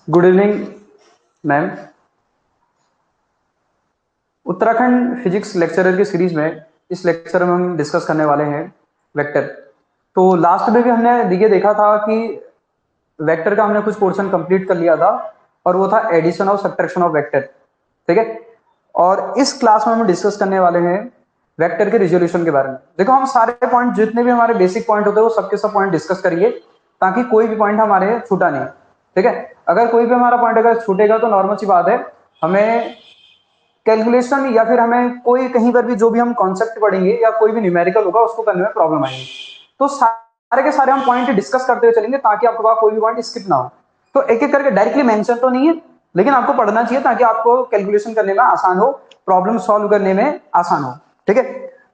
Good evening ma'am. Uttarakhand physics lecturer की series में इस लेक्चर में हम डिस्कस करने वाले हैं वेक्टर। तो लास्ट में भी हमने ये देखा था कि वेक्टर का हमने कुछ पोर्शन कंप्लीट कर लिया था और वो था एडिशन और सब्ट्रैक्शन ऑफ वेक्टर। ठीक है। और इस क्लास में हम डिस्कस करने वाले हैं वेक्टर के रिजोल्यूशन के बारे में। देखो, हम सारे पॉइंट जितने भी हमारे बेसिक पॉइंट होते हैं वो सबके सब पॉइंट डिस्कस करिए ताकि कोई भी पॉइंट हमारे छूटा नहीं। ठीक है। अगर कोई भी हमारा पॉइंट अगर छूटेगा तो नॉर्मल सी बात है, हमें कैलकुलेशन या फिर हमें कोई कहीं पर भी जो भी हम कॉन्सेप्ट पढ़ेंगे या कोई भी न्यूमेरिकल होगा उसको करने में प्रॉब्लम आएगी। तो सारे के सारे हम पॉइंट डिस्कस करते हुए चलेंगे ताकि आपके पास कोई भी पॉइंट स्किप ना हो। तो एक एक करके डायरेक्टली मेंशन तो नहीं है, लेकिन आपको पढ़ना चाहिए ताकि आपको कैलकुलेशन करने में आसान हो, प्रॉब्लम सॉल्व करने में आसान हो। ठीक है।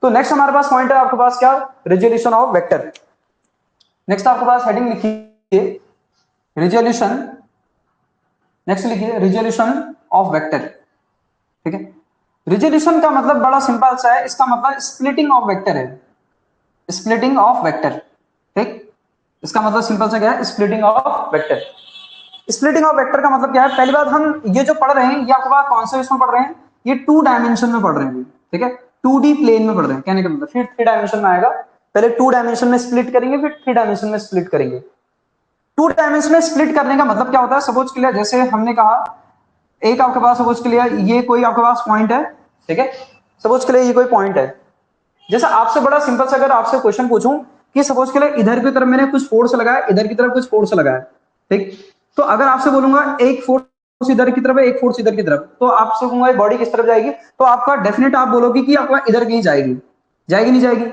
तो नेक्स्ट हमारे पास पॉइंट है आपके पास क्या, रिजोल्यूशन ऑफ वेक्टर। नेक्स्ट आपके पास हेडिंग लिखिए रिजोल्यूशन। नेक्स्ट लिखिए रिजोल्यूशन ऑफ वेक्टर। ठीक है। रिजोल्यूशन का मतलब बड़ा सिंपल सा है, इसका मतलब स्प्लिटिंग ऑफ वेक्टर है। Splitting of vector. ठीक। इसका मतलब सिंपल सा क्या है, splitting of vector. Splitting of vector का मतलब क्या है, पहली बात हम ये जो पढ़ रहे हैं ये आपके पास कौन से इसमें पढ़ रहे हैं, ये 2 डायमेंशन में पढ़ रहे हैं। ठीक है। 2D प्लेन में पढ़ रहे हैं, कहने का मतलब फिर 3 डायमेंशन में आएगा। पहले 2 डायमेंशन में स्प्लिट करेंगे फिर 3 डायमेंशन में स्प्लिट करेंगे। 2 डायमेंशन में स्प्लिट करने का मतलब क्या होता है, सपोज के लिए जैसे हमने कहा एक आपके पास सपोज के लिए ये कोई आपके पास पॉइंट है। ठीक है। सपोज के लिए ये कोई पॉइंट है। जैसे आपसे बड़ा सिंपल सा अगर आपसे क्वेश्चन पूछूं कि सपोज के लिए इधर की तरफ मैंने कुछ फोर्स लगाया, इधर की तरफ कुछ फोर्स लगाया। ठीक। तो अगर आपसे बोलूंगा एक फोर्स इधर की तरफ है एक फोर्स इधर की तरफ, तो आपसे कहूंगा बॉडी किस तरफ जाएगी, तो आपका डेफिनेट आप बोलोगे कि आपका इधर कहीं जाएगी। जाएगी नहीं जाएगी।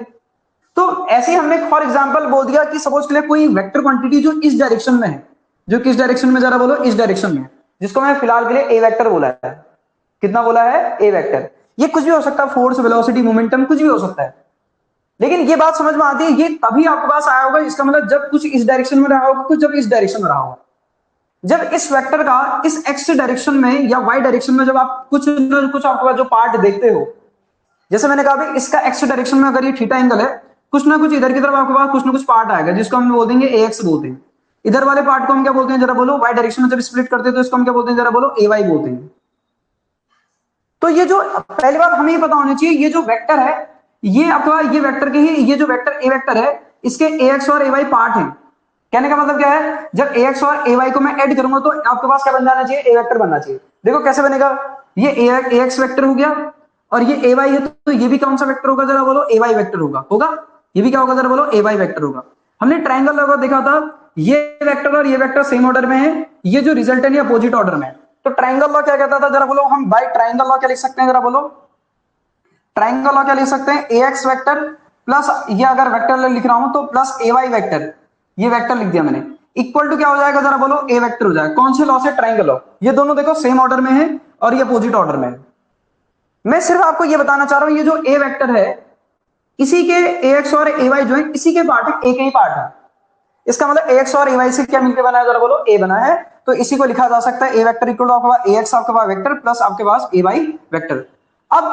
तो ऐसे ही हमने फॉर एग्जांपल बोल दिया कि सपोज के लिए कोई वेक्टर क्वांटिटी जो इस डायरेक्शन में है, जो किस डायरेक्शन में, जरा बोलो, इस डायरेक्शन में है, जिसको मैं फिलहाल के लिए ए वेक्टर बोला है। कितना बोला है, ए वेक्टर। ये कुछ भी हो सकता है, फोर्स, वेलोसिटी, मोमेंटम, कुछ भी हो सकता है। लेकिन ये बात समझ में आती है, ये तभी आपके पास आया होगा, इसका मतलब जब कुछ इस डायरेक्शन में रहा होगा, कुछ जब इस डायरेक्शन में रहा होगा। जब इस वेक्टर का इस एक्स डायरेक्शन में या वाई डायरेक्शन में जब आप कुछ न कुछ आपके पास जो पार्ट देखते हो, जैसे मैंने कहा भाई इसका एक्स डायरेक्शन में अगर ये थीटा एंगल है, कुछ ना कुछ इधर की तरफ आपके पास कुछ ना कुछ पार्ट आएगा जिसको हम बोल देंगे ए एक्स बोलते हैं। इधर वाले पार्ट को हम क्या बोलते हैं, जरा बोलो, वाई डायरेक्शन में जब स्प्लिट करते हैं तो इसको हम क्या बोलते हैं, जरा बोलो, ए वाई बोलते हैं। तो ये जो पहली बात हमें ये पता होनी चाहिए, ये जो वेक्टर है ये आपका ये वेक्टर के ही, ये जो वेक्टर ए वेक्टर है इसके ए एक्स और ए वाई पार्ट है। कहने का मतलब क्या है, जब ए एक्स और ए वाई को मैं ऐड करूंगा तो आपके पास क्या बन जाना चाहिए, ए वेक्टर बनना चाहिए। देखो कैसे बनेगा, ये ए एक्स वेक्टर हो गया और ये ए वाई है, तो ये भी कौन सा वेक्टर होगा, जरा बोलो, ए वाई वेक्टर होगा। होगा, ये भी क्या होगा, जरा बोलो, ए वाई वेक्टर होगा। हमने ट्राइंगल लगा देखा था, ये वेक्टर और ये वेक्टर सेम ऑर्डर में है, ये जो रिजल्टेंट है अपोजिट ऑर्डर में है। तो ट्राइंगल लॉ क्या कहता था, जरा बोलो, हम बाय ट्राइंगल लॉ क्या लिख सकते हैं, जरा बोलो, ट्राइंगल लॉ क्या लिख सकते हैं, ए एक्स वेक्टर प्लस ये अगर वेक्टर लिख रहा हूं तो प्लस ए वाई वेक्टर, ये वेक्टर लिख दिया मैंने, इक्वल टू क्या हो जाएगा, जरा बोलो, ए वेक्टर हो जाएगा। कौन से लॉ से, ट्राइंगल लॉ। ये दोनों देखो सेम ऑर्डर में है और ये अपोजिट ऑर्डर में है। मैं सिर्फ आपको ये बताना चाह रहा हूं, ये जो ए वेक्टर है इसी के ए एक्स और ए वाई जो है इसी के पार्ट है, एक ही पार्ट है। इसका मतलब ए एक्स और ए वाई से क्या मिलकर बना है, जरा बोलो, ए बना है। तो इसी को लिखा जा सकता है ए वेक्टर इक्वल टू आपके पास ए एक्स आपके पास वेक्टर प्लस आपके पास ए वाई वेक्टर। अब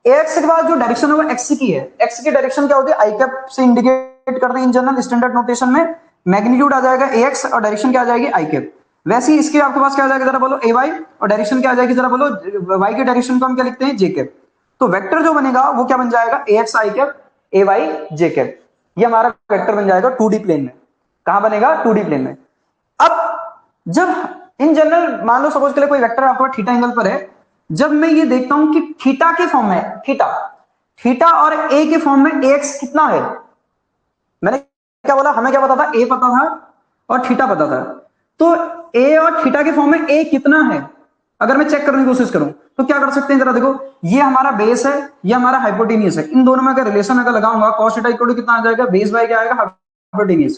ए एक्स के बाद जो डायरेक्शन है वो एक्स की है। एक्स की डायरेक्शन क्या होती है, आई कैप से इंडिकेट करते हैं इन जनरल स्टैंडर्ड नोटेशन में। मैग्नीट्यूड आ जाएगा ए एक्स और डायरेक्शन क्या आ जाएगी, आई कैप। वैसे ही इसके आपके पास क्या आ जाएगा, जरा बोलो, ए वाई और डायरेक्शन क्या आ जाएगी, जरा बोलो, वाई की डायरेक्शन को हम क्या लिखते हैं, जे कैप। तो वेक्टर जो बनेगा वो क्या बन जाएगा, A X I cap A Y J cap. ये हमारा वेक्टर बन जाएगा 2D प्लेन में। कहां बनेगा, 2D प्लेन में। अब जब इन जनरल मान लो सपोज के लिए कोई वेक्टर आपका थीटा एंगल पर है, जब मैं ये देखता हूं कि थीटा के फॉर्म में, थीटा थीटा और ए के फॉर्म में एक्स कितना है, मैंने क्या बोला, हमें क्या पता था, ए पता था और थीटा पता था। तो ए और थीटा के फॉर्म में ए कितना है अगर मैं चेक करने की कोशिश करूं तो क्या कर सकते हैं, जरा देखो, ये हमारा बेस है, ये हमारा हाइपोटेनियस है। इन दोनों में अगर रिलेशन अगर लगाऊंगा cos थीटा इक्वल टू कितना आ जाएगा, बेस बाय क्या आएगा, हाइपोटेनियस।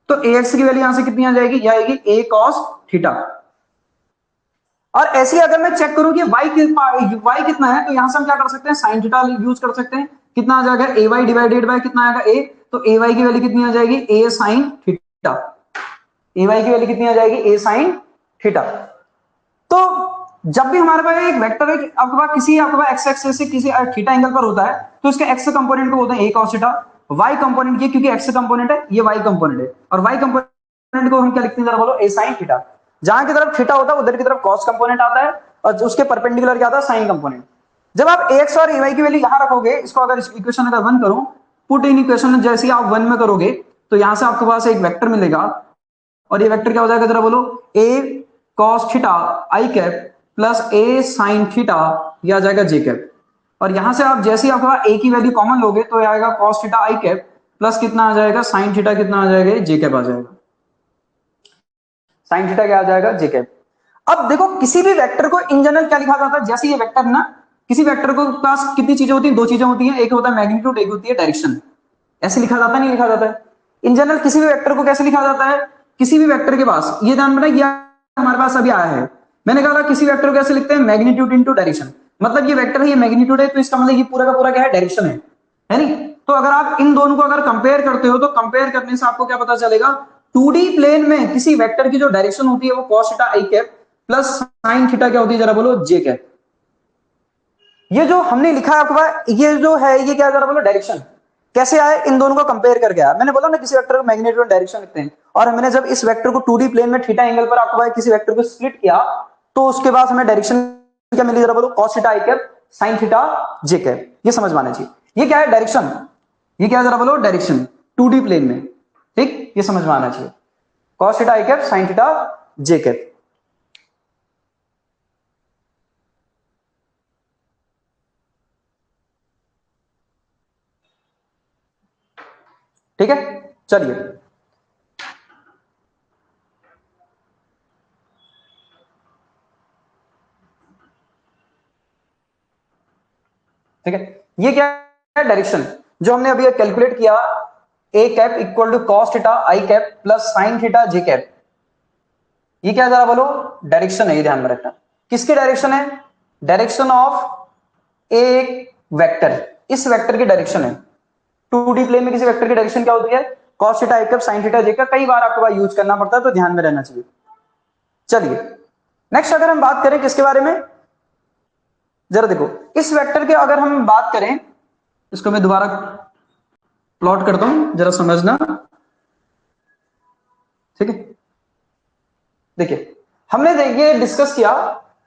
तो ए एक्स की वैल्यू यहां से कितनी आ जाएगी, यह आएगी ए cos थीटा। और ऐसे ही अगर मैं चेक करूं कि y कितना है, तो यहां से हम क्या कर सकते हैं, साइन थीटा यूज कर सकते हैं। कितना आ जाएगा, ए वाई डिवाइडेड बाय कितना आएगा, ए। तो ए वाई की वैल्यू कितनी आ जाएगी, ए साइन थीटा। ए वाई की वैल्यू कितनी आ जाएगी, ए साइन थीटा। तो जब भी हमारे पास एक वेक्टर है, आपके पास किसी आपके पास एक्स एक्सिस से किसी थीटा एंगल पर होता है, तो इसके एक्स कंपोनेंट को बोलते हैं ए cos थीटा। वाई कंपोनेंट ये क्योंकि एक्स कंपोनेंट है, ये वाई कंपोनेंट है, और वाई कंपोनेंट को हम क्या लिखते हैं, जरा बोलो, ए साइन थीटा। जहां की तरफ थीटा होता है उधर की तरफ कॉस कंपोनेंट आता है, और उसके परपेंडिकुलर क्या आता है, साइन कंपोनेंट। जब आप एक्स और ए वाई की वैल्यू यहां रखोगे, इसको अगर इक्वेशन अगर वन करो, पुट इन इक्वेशन जैसे ही आप वन में करोगे, तो यहां से आपके पास एक वेक्टर मिलेगा, और ये वेक्टर क्या हो जाएगा जरा बोलो, ए cos theta I cap plus A sine theta, ये आ जाएगा जे कैप। और यहां से आप जैसे ही आपके पास ए की वैल्यू कॉमन लोगे, तो आएगा cos theta I cap plus कितना आ जाएगा, साइन थीटा कितना आ जाएगा, जे कैप आ जाएगा। साइन थीटा क्या आ जाएगा, जे कैप। अब देखो किसी भी वेक्टर को इन जनरल क्या लिखा जाता है, जैसे ये वेक्टर ना, किसी वेक्टर को पास कितनी चीजें होती है, दो चीजें होती हैं, एक होता है मैग्नीट्यूड, एक होती है डायरेक्शन। ऐसे लिखा जाता है, नहीं लिखा जाता है इन जनरल किसी भी वेक्टर को कैसे लिखा जाता है, किसी भी वेक्टर के पास ये ध्यान रखना, ये हमारे पास अभी आया है, मैंने कहा किसी वेक्टर को कैसे लिखते हैं, मैग्नीट्यूड इनटू डायरेक्शन। मतलब ये वेक्टर है, ये मैग्नीट्यूड है, तो इसका मतलब ये पूरा का पूरा क्या है, डायरेक्शन है नहीं। तो अगर आप इन दोनों को अगर कंपेयर करते हो, तो कंपेयर करने से आपको क्या पता चलेगा, 2D प्लेन में किसी वेक्टर की जो डायरेक्शन होती है वो cos theta I cap plus sine theta क्या होती है, जरा बोलो, जे कैप। ये जो हमने लिखा है आपके पास, ये जो है ये क्या है, जरा बोलो, डायरेक्शन। कैसे आए, इन दोनों को कंपेयर करके आया। मैंने बोला ना किसी वेक्टर को मैग्नीट्यूड डायरेक्शन लिखते हैं, और मैंने जब इस वेक्टर को 2D प्लेन में थीटा एंगल पर आपको पास किसी वेक्टर को स्प्लिट किया, तो उसके बाद हमें डायरेक्शन क्या मिली, जरा बोलो, cos theta I cap sine theta J cap. ये समझ में आना चाहिए, ये क्या है, डायरेक्शन। ये क्या है, जरा बोलो, डायरेक्शन 2D प्लेन में, ठीक, ये समझ में आना चाहिए, cos theta I cap sine theta J cap. ठीक है, चलिए। ठीक है, ये क्या है, डायरेक्शन, जो हमने अभी कैलकुलेट किया, A cap equal to cos theta I cap plus sine theta J cap. ये क्या जरा बोलो, डायरेक्शन है, ये ध्यान में रखना। किसकी डायरेक्शन है, डायरेक्शन ऑफ एक वेक्टर, इस वेक्टर की डायरेक्शन है। 2D प्लेन में किसी वेक्टर की डायरेक्शन क्या होती है, cos theta I cap sine theta J cap. कई बार आपको बार यूज करना पड़ता है, तो ध्यान में रहना चाहिए। चलिए नेक्स्ट अगर हम बात करें किसके बारे में, जरा देखो इस वेक्टर के अगर हम बात करें, इसको मैं दोबारा प्लॉट करता हूं, जरा समझना। ठीक है, देखिए हमने ये डिस्कस किया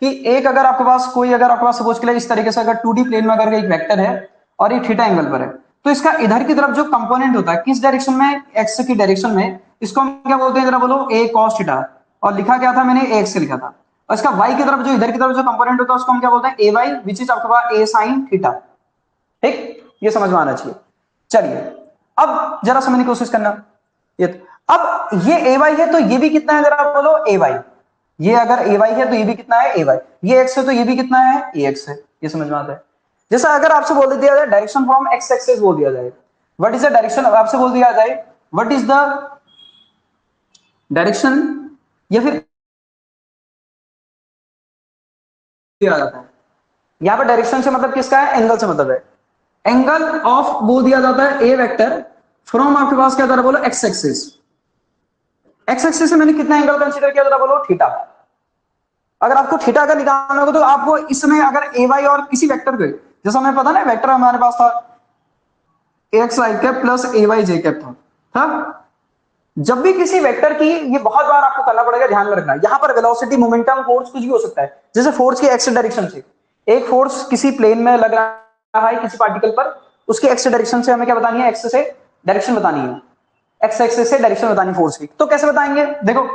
कि एक अगर आपके पास कोई, अगर आपके पास सपोज के लिए इस तरीके से अगर 2D प्लेन में अगर एक वेक्टर है और ये थीटा एंगल पर है, तो इसका इधर की तरफ जो कंपोनेंट होता है किस डायरेक्शन में, एक्स की डायरेक्शन में, इसको हम क्या बोलते हैं, जरा बोलो, ए कॉस थीटा। और लिखा क्या था, मैंने ए एक्स से लिखा था। और इसका वाई की तरफ जो इधर की तरफ जो कंपोनेंट होता है उसको हम क्या बोलते हैं, ए वाई, विच इज आपके पास ए साइन थीटा। ठीक, ये समझ में आना चाहिए। चलिए अब जरा समझने की कोशिश करना, ये अब ये ए वाई है, तो ये भी कितना है, जरा बोलो, ए वाई। ये अगर ए वाई है तो ये भी कितना है, ए वाई। ये एक्स है तो ये भी कितना है, ए एक्स है। ये समझ में आता है। जैसा अगर आपसे बोल दिया जाए डायरेक्शन फ्रॉम एक्स एक्सेस बोल दिया जाए, व्हाट इज द डायरेक्शन, आपसे बोल दिया जाए व्हाट इज द डायरेक्शन, या फिर दिया जाता है, यहां पर डायरेक्शन से मतलब किसका है, एंगल से मतलब है। एंगल ऑफ बोल दिया जाता है ए वेक्टर फ्रॉम आपके पास क्या, जरा बोलो, एक्स एक्सिस। एक्स एक्सिस से मैंने कितना एंगल कंसीडर किया, जरा बोलो, थीटा। अगर आपको थीटा का निकालना होगा, तो आपको इस समय अगर ए वाई और किसी वेक्टर को, जैसा हमें पता ना वेक्टर हमारे पास था x I cap plus A Y J cap था। जब भी किसी वेक्टर की, ये बहुत बार आपको करना पड़ेगा, ध्यान में रखना, यहां पर वेलोसिटी, मोमेंटम, फोर्स कुछ भी हो सकता है। जैसे फोर्स की एक्स डायरेक्शन से, एक फोर्स किसी प्लेन में लग रहा है किसी पार्टिकल पर, उसकी एक्स डायरेक्शन से हमें क्या बतानी है, एक्स से डायरेक्शन बतानी है, एक्स एक्सिस से डायरेक्शन बतानी फोर्स की। तो कैसे बताएंगे, देखो,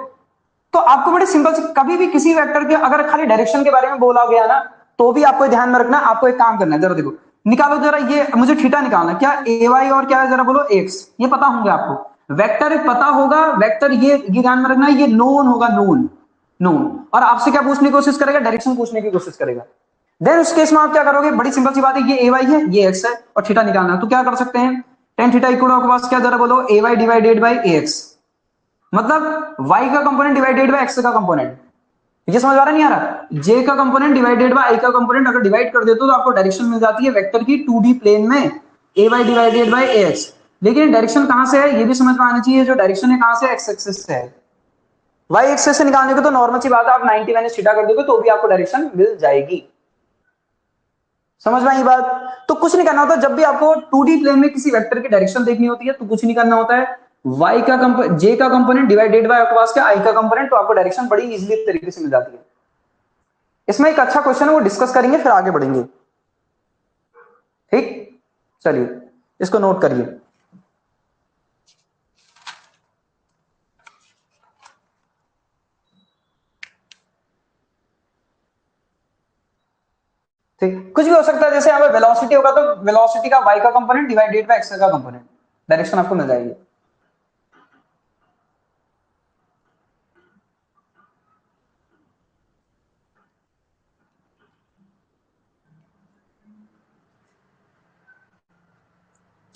तो आपको बड़े सिंपल से, कभी भी किसी वेक्टर के अगर खाली डायरेक्शन के बारे में बोला गया ना, तो भी आपको ध्यान में रखना, आपको एक काम करना है, जरा देखो, निकालो जरा, ये मुझे थीटा निकालना, क्या ए वाई और क्या है, जरा बोलो, एक्स। ये पता होंगे आपको, वेक्टर पता होगा, वेक्टर ये ध्यान में रखना, ये नोन होगा, नोन नोन। और आपसे क्या पूछने की कोशिश करेगा, डायरेक्शन पूछने की कोशिश करेगा। देन उस केस में आप क्या करोगे, बड़ी सिंपल सी बात है, ये ए वाई है, ये एक्स है, और थीटा निकालना है, तो क्या कर सकते हैं, टेन थीटा इक्वल आपके पास क्या, जरा बोलो, A Y divided by A X. मतलब y का कंपोनेंट डिवाइडेड बाय x का कंपोनेंट। ये समझ आ रहा नहीं आ रहा, j का कंपोनेंट डिवाइडेड बाय i का कंपोनेंट अगर डिवाइड कर देते हो, तो आपको डायरेक्शन मिल जाती है वेक्टर की 2D प्लेन में, ay डिवाइडेड बाय ax। लेकिन डायरेक्शन कहां से है, ये भी समझ में आना चाहिए, जो डायरेक्शन है कहां से, x एक्सिस से है। y एक्सिस से निकालने को तो नॉर्मल सी बात है, आप 90 माइनस थीटा कर दोगे तो भी आपको डायरेक्शन मिल जाएगी। समझ में आई बात। तो कुछ नहीं करना होता, जब भी आपको 2D प्लेन में किसी वेक्टर की डायरेक्शन देखनी होती है, तो कुछ नहीं करना होता है, y का j का कंपोनेंट डिवाइडेड बाय आपके पास क्या i का कंपोनेंट, तो आपको डायरेक्शन बड़ी इजीली तरीके से मिल जाती है। इसमें एक अच्छा क्वेश्चन है वो डिस्कस करेंगे फिर आगे बढ़ेंगे, ठीक। चलिए इसको नोट करिए। ठीक, कुछ भी हो सकता है, जैसे यहाँ पे वेलोसिटी होगा तो वेलोसिटी का y का कंपोनेंट डिवाइडेड बाय x का कंपोनेंट, डायरेक्शन आपको मिल जाएगी।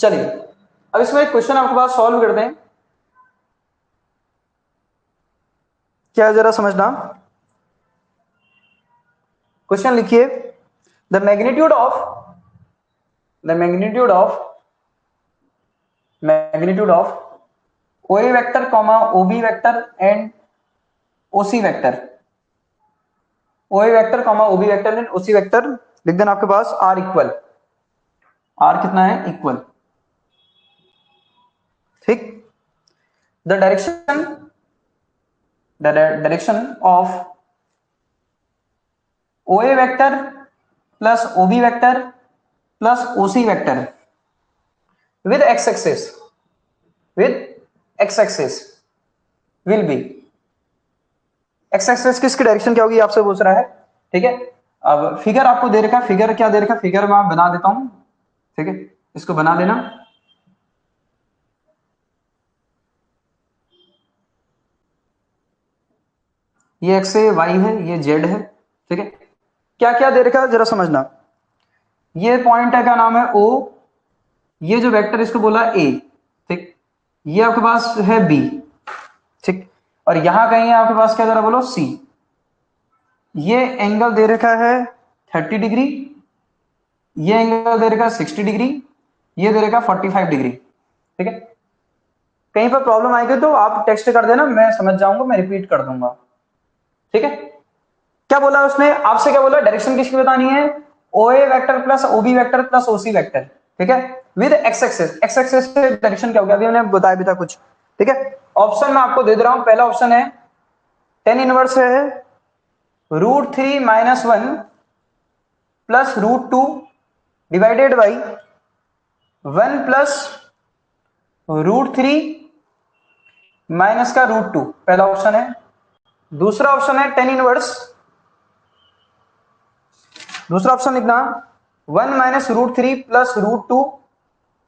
चलिए अब इसमें एक क्वेश्चन आपके पास सॉल्व करते हैं, क्या जरा समझना। क्वेश्चन लिखिए, the magnitude of OA vector comma OB vector and OC vector, OA vector comma OB vector and OC vector लिख देना आपके पास आर इक्वल, आर कितना है इक्वल, ठीक। The direction of OA vector plus OB vector plus OC vector with x axis will be, x axis किसकी direction क्या होगी आपसे पूछ रहा है, ठीक है। अब फिगर आपको दे रखा है, फिगर क्या दे रखा है, फिगर मैं बना देता हूं, ठीक है, इसको बना देना। ये x है, y है, ये z है, ठीक है। क्या क्या दे रखा है जरा समझना, ये पॉइंट है, क्या नाम है O, ये जो वेक्टर इसको बोला A, ठीक, ये आपके पास है B, ठीक, और यहां कहीं है आपके पास क्या जरा बोलो C, ये एंगल दे रखा है 30 डिग्री, ये एंगल दे रखा है 60 डिग्री, ये दे रखा है 45 डिग्री, ठीक है। कहीं पर प्रॉब्लम आएगी तो आप टेक्स्ट कर देना, मैं समझ जाऊंगा, मैं रिपीट कर दूंगा, ठीक है। क्या बोला उसने आपसे, क्या बोला, डायरेक्शन किसकी बतानी है, OA vector plus OB vector plus OC vector, ठीक है, with x axis, x axis से डायरेक्शन क्या हो गया, अभी हमने बताया भी था कुछ, ठीक है। ऑप्शन मैं आपको दे दे रहा हूं, पहला ऑप्शन है tan इनवर्स है √3 - 1 plus √2 divided by 1 plus √3 minus का √2, पहला ऑप्शन है। दूसरा ऑप्शन है tan इनवर्स, दूसरा ऑप्शन लिखना 1 minus √3 plus √2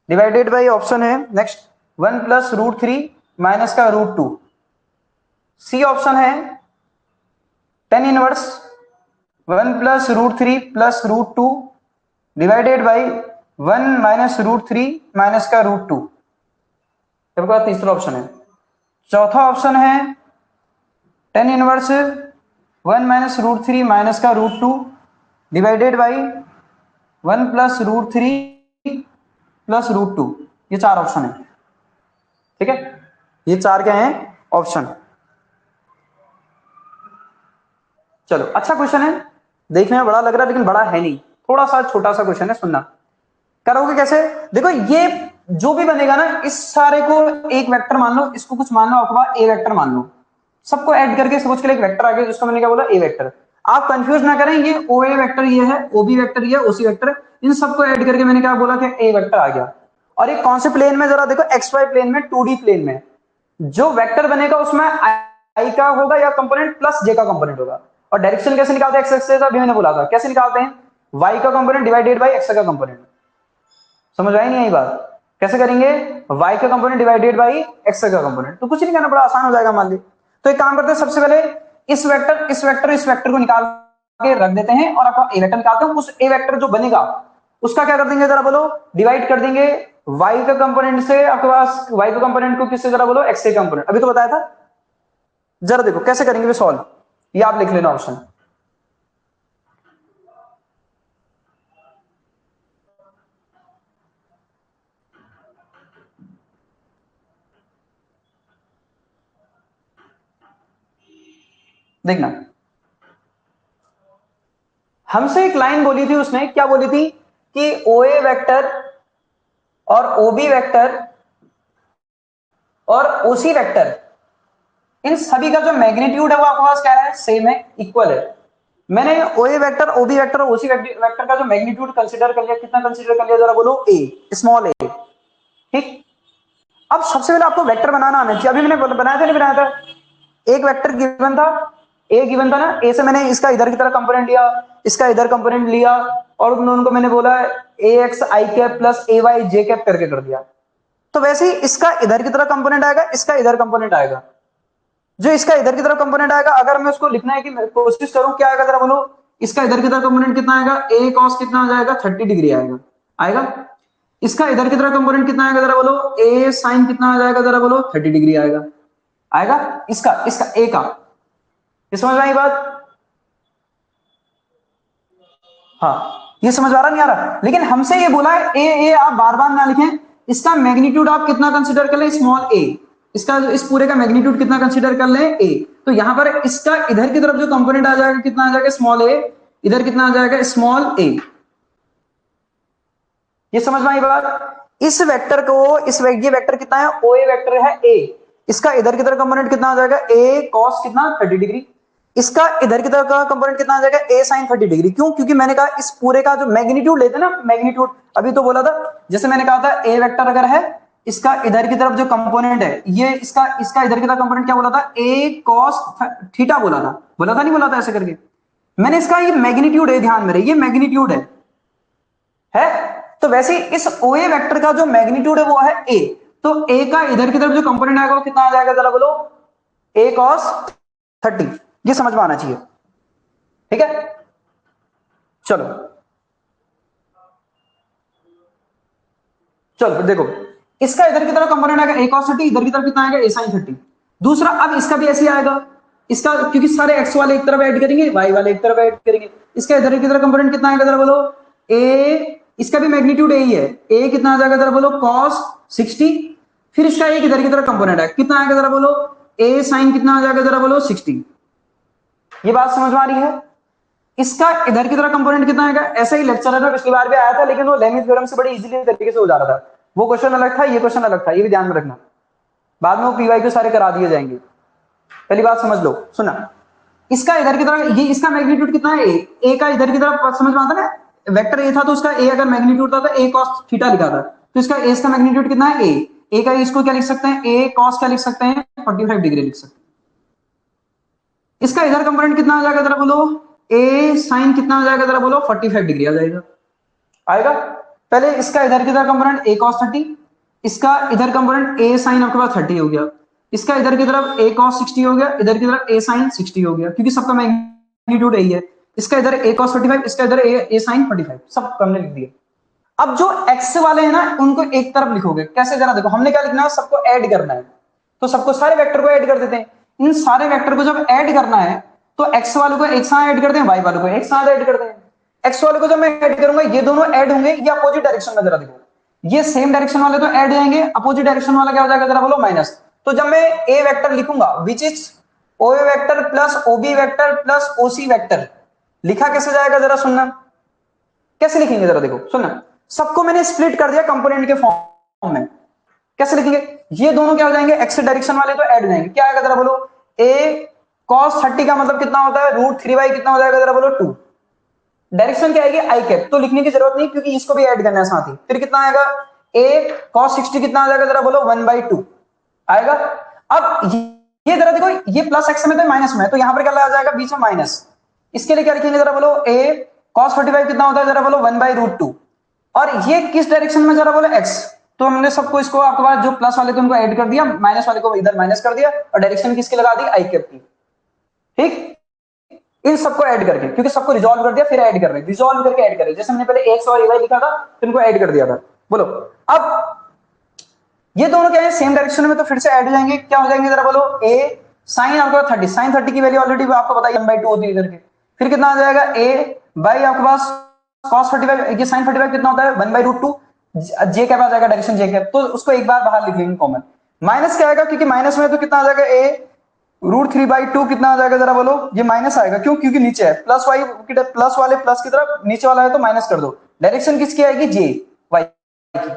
divided by option है नेक्स्ट 1 प्लस √3 माइनस का √2। सी ऑप्शन है tan inverse 1 plus √3 plus √2 divided by 1 minus √3 minus का √2, सबका तीसरा ऑप्शन है। चौथा ऑप्शन है tan इनवर्स 1 माइनस √3 माइनस का √2 डिवाइडेड बाई 1 प्लस √3 प्लस √2, ये चार ऑप्शन है, ठीक है। ये चार क्या है ऑप्शन। चलो अच्छा क्वेश्चन है, देखने में बड़ा लग रहा है लेकिन बड़ा है नहीं, थोड़ा सा छोटा सा क्वेश्चन है, सुनना। करोगे कैसे, देखो ये जो भी बनेगा ना, इस सारे को एक वेक्टर मान लो, इसको कुछ मान लो आपके पास ए वेक्टर मान लो, सबको ऐड करके सपोज के लिए एक वेक्टर आ गया जिसको मैंने क्या बोला ए वेक्टर। आप कंफ्यूज ना करें, ये OA वेक्टर ये है, OB वेक्टर ये है, OC वेक्टर, इन सबको ऐड करके मैंने क्या बोला कि ए वेक्टर आ गया। और ये कौन से प्लेन में, जरा देखो XY प्लेन में, 2D प्लेन में जो वेक्टर बनेगा उसमें आई का होगा या कंपोनेंट प्लस जे का कंपोनेंट होगा। और डायरेक्शन कैसे निकालते हैं, एक्स एक्सिस अभी मैंने बोला था, कैसे निकालते हैं, वाई का कंपोनेंट डिवाइडेड बाई एक्स का कंपोनेंट। समझ आई नहीं आई बात, कैसे करेंगे, y का कंपोनेंट डिवाइडेड बाई x का कंपोनेंट, तो कुछ नहीं करना, बड़ा आसान हो जाएगा मान ली। तो एक काम करते हैं, सबसे पहले इस वेक्टर को निकाल के रख देते हैं और आपका ए वेक्टर निकालते हैं, उस ए वेक्टर जो बनेगा उसका क्या कर देंगे जरा बोलो, डिवाइड कर देंगे y का कंपोनेंट से, आपके पास y का कंपोनेंट को किससे जरा बोलो, x का कंपोनेंट, अभी तो बताया था। जरा देखो कैसे करेंगे सॉल्व, ये आप लिख लेना ऑप्शन। देखना, हमसे एक लाइन बोली थी उसने, क्या बोली थी कि OA वेक्टर और OB वेक्टर और ओसी वेक्टर, इन सभी का जो मैग्नीट्यूड है वो आपके पास क्या है, सेम है, इक्वल है। मैंने ओए वेक्टर, ओबी वेक्टर और ओसी वेक्टर का जो मैग्नीट्यूड कंसीडर कर लिया, कितना कंसीडर कर लिया जरा बोलो, ए, स्मॉल ए। ठीक, अब सबसे पहले आपको वेक्टर बनाना आना चाहिए। अभी मैंने बनाया था नहीं बनाया था, एक वेक्टर गिवन था, ए गिवन था ना, ए से मैंने इसका इधर की तरह कंपोनेंट लिया, इसका इधर कंपोनेंट लिया, और उन दोनों को मैंने बोला ए X I cap plus A Y J cap करके कर दिया। तो वैसे ही इसका इधर की तरह कंपोनेंट आएगा, इसका इधर कंपोनेंट आएगा। जो इसका इधर की तरफ कंपोनेंट आएगा, अगर मैं उसको लिखना है कि मैं कोशिश करूं, क्या आएगा जरा बोलो, इसका इधर की तरफ कंपोनेंट कितना आएगा, ए कॉस कितना आ जाएगा, 30 डिग्री आएगा, आएगा। इसका इधर की तरफ कंपोनेंट कितना आएगा जरा बोलो, ए साइन कितना आ जाएगा जरा बोलो, 30 डिग्री आएगा, आएगा। इसका इसका ए का, ये समझ में आई बात? हाँ, ये समझ आ रहा नहीं आ रहा? लेकिन हमसे ये बोला है ए आप बार बार ना लिखें, इसका मैग्नीट्यूड आप कितना कंसीडर कर ले, स्मॉल ए। इसका इस पूरे का मैग्नीट्यूड कितना कंसीडर कर ले, ए। तो यहां पर इसका इधर की तरफ जो कंपोनेंट आ जाएगा कितना आ जाएगा, स्मॉल ए, इधर कितना आ जाएगा, स्मॉल ए। ये समझ में आई बात? इस वेक्टर को, ये वेक्टर कितना है, ओ ए वेक्टर है ए, इसका इधर की तरफ कंपोनेंट कितना आ जाएगा, ए कॉस कितना, 30 डिग्री। इसका इधर की तरफ का कंपोनेंट कितना आ जाएगा, ए साइन 30 डिग्री। क्यों? क्योंकि मैंने कहा इस पूरे का जो मैग्नीट्यूड लेते हैं ना, मैग्नीट्यूड अभी तो बोला था, जैसे मैंने कहा था ए वेक्टर अगर है, इसका इधर की तरफ जो कंपोनेंट है, ये इसका इधर की तरफ कंपोनेंट क्या बोला था, ए कॉस थीटा बोला था नहीं बोला था ऐसे करके। मैंने इसका ये मैग्नीट्यूड है, ध्यान में रहे, ये मैग्नीट्यूड है। तो वैसे इस ओए वेक्टर का जो मैग्नीट्यूड है वो है ए। तो ए का इधर की तरफ जो कंपोनेंट आएगा वो कितना आ जाएगा जरा बोलो, ए कॉस 30। ये समझ में आना चाहिए, ठीक है? चलो चलो फिर देखो, इसका इधर की तरफ कंपोनेंट आएगा ए कॉस 30, इधर की तरफ कितना आएगा, ए साइन 30। दूसरा, अब इसका भी ऐसे आएगा, इसका क्योंकि सारे एक्स वाले एक तरफ ऐड करेंगे, वाई वाले एक तरफ ऐड करेंगे। इसका इधर की तरफ कंपोनेंट कितना आएगा जरा बोलो, ए, इसका भी मैग्नीट्यूड ए ही है, ए कितना आ जाएगा जरा बोलो, कॉस 60। फिर इसका एक इधर की तरफ कंपोनेंट है, कितना आएगा जरा बोलो, ए साइन कितना आ जाएगा जरा बोलो, 60। ये बात समझ में आ रही है? इसका इधर की तरफ कंपोनेंट कितना आएगा, ऐसा ही लेक्चर है, पिछली बार भी आया था, लेकिन वो लेमिथ थ्योरम से बड़ी इजीली तरीके से हो जा रहा था। वो क्वेश्चन अलग था, ये क्वेश्चन अलग था, ये भी ध्यान में रखना। बाद में वो पीवाई को सारे करा दिए जाएंगे। पहली बात समझ लो, सुना, इसका इधर की तरफ, ये इसका मैग्नीट्यूड कितना है, ए का इधर की तरफ समझ में आता ना, वेक्टर ए था तो उसका ए अगर मैग्नीट्यूड था तो ए कॉस थीटा लिखा था, तो इसका ए का मैग्नीट्यूड कितना है, ए का इसको क्या लिख सकते हैं, ए कॉस क्या लिख सकते हैं, 45 डिग्री लिख सकते हैं। इसका इधर कंपोनेंट कितना आ जाएगा जरा बोलो, ए साइन कितना आ जाएगा जरा बोलो, 45 डिग्री आ जाएगा, आएगा। पहले इसका इधर की तरफ कंपोनेंट ए कॉस 30, इसका इधर कंपोनेंट ए साइन आपके पास 30 हो गया, इसका इधर की तरफ ए कॉस 60 हो गया, इधर की तरफ ए साइन 60 हो गया, क्योंकि सबका मैग्नीट्यूड यही है। इसका इधर ए कॉस 45, इसका इधर ए साइन 45, सब हमने लिख दिया। अब जो एक्स वाले हैं ना, उनको एक तरफ लिखोगे, कैसे जरा देखो, हमने क्या लिखना है, सबको ऐड करना है, तो सबको सारे वेक्टर को ऐड कर देते हैं। इन सारे वेक्टर को जब ऐड करना है तो एक्स वालों को एक साथ ऐड करते हैं, वाई वालों को एक साथ ऐड करते हैं। एक्स वालों को जब मैं ऐड करूंगा, ये दोनों ऐड होंगे, ये अपोजिट डायरेक्शन में, जरा देखो, ये सेम डायरेक्शन वाले तो ऐड हो जाएंगे, अपोजिट डायरेक्शन वाला क्या हो जाएगा जरा बोलो, माइनस। तो जब मैं ए वेक्टर लिखूंगा, which is O vector plus OB vector plus OC vector, लिखा कैसे जाएगा जरा सुनना, कैसे लिखेंगे जरा देखो सुनना। सबको मैंने स्प्लिट कर दिया कंपोनेंट के फॉर्म में, कैसे लिखेंगे, ये दोनों क्या हो जाएंगे, एक्स डायरेक्शन वाले तो ऐड हो जाएंगे, क्या आएगा जरा बोलो, ए cos 30 का मतलब कितना होता है, √3 कितना हो जाएगा जरा बोलो, 2। डायरेक्शन क्या आएगी, आई कैप, तो लिखने की जरूरत नहीं क्योंकि इसको भी ऐड करना है साथ ही। फिर कितना आएगा, ए cos 60 कितना आ जाएगा जरा बोलो, 1/2 आएगा। अब ये जरा देखो, ये प्लस एक्स में तो माइनस में, तो यहां पर क्या आ जाएगा बीच में माइनस, इसके लिए क्या लिखेंगे जरा बोलो, ए cos 45 कितना होता है जरा बोलो, 1/√2। और ये किस डायरेक्शन में जरा बोलो, एक्स। तो हमने सबको इसको आपके पास जो प्लस वाले थे उनको ऐड कर दिया, माइनस वाले को इधर माइनस कर दिया, और डायरेक्शन किसकी लगा दी, आई कैप की। ठीक, इन सबको ऐड करके, क्योंकि सबको रिजॉल्व कर दिया, फिर ऐड कर रहे हैं, रिजॉल्व करके ऐड कर रहे हैं। जैसे हमने पहले एक्स और वाई लिखा था, तो इनको ऐड कर दिया था। बोलो, अब ये दोनों क्या है, सेम डायरेक्शन में, तो फिर से ऐड हो जाएंगे, क्या हो जाएंगे जरा बोलो, ए साइन आपके पास 30, साइन 30 की वैल्यू ऑलरेडी आपको बताइए 1/2 होती है इधर के। फिर कितना आ जाएगा, ए बाई आपके पास cos 45, ये sin 45 कितना होता है, 1/√2, जे कैप आ जाएगा डायरेक्शन जे कैप, तो उसको एक बार बाहर लिख लेंगे कॉमन। माइनस क्या आएगा, क्योंकि माइनस में तो कितना आ जाएगा, ए √3/2 कितना आ जाएगा जरा बोलो, ये माइनस आएगा, क्यों, क्योंकि नीचे है, प्लस वाई प्लस वाले प्लस की तरफ, नीचे वाला है तो माइनस कर दो। डायरेक्शन किसकी आएगी, जे वाई की।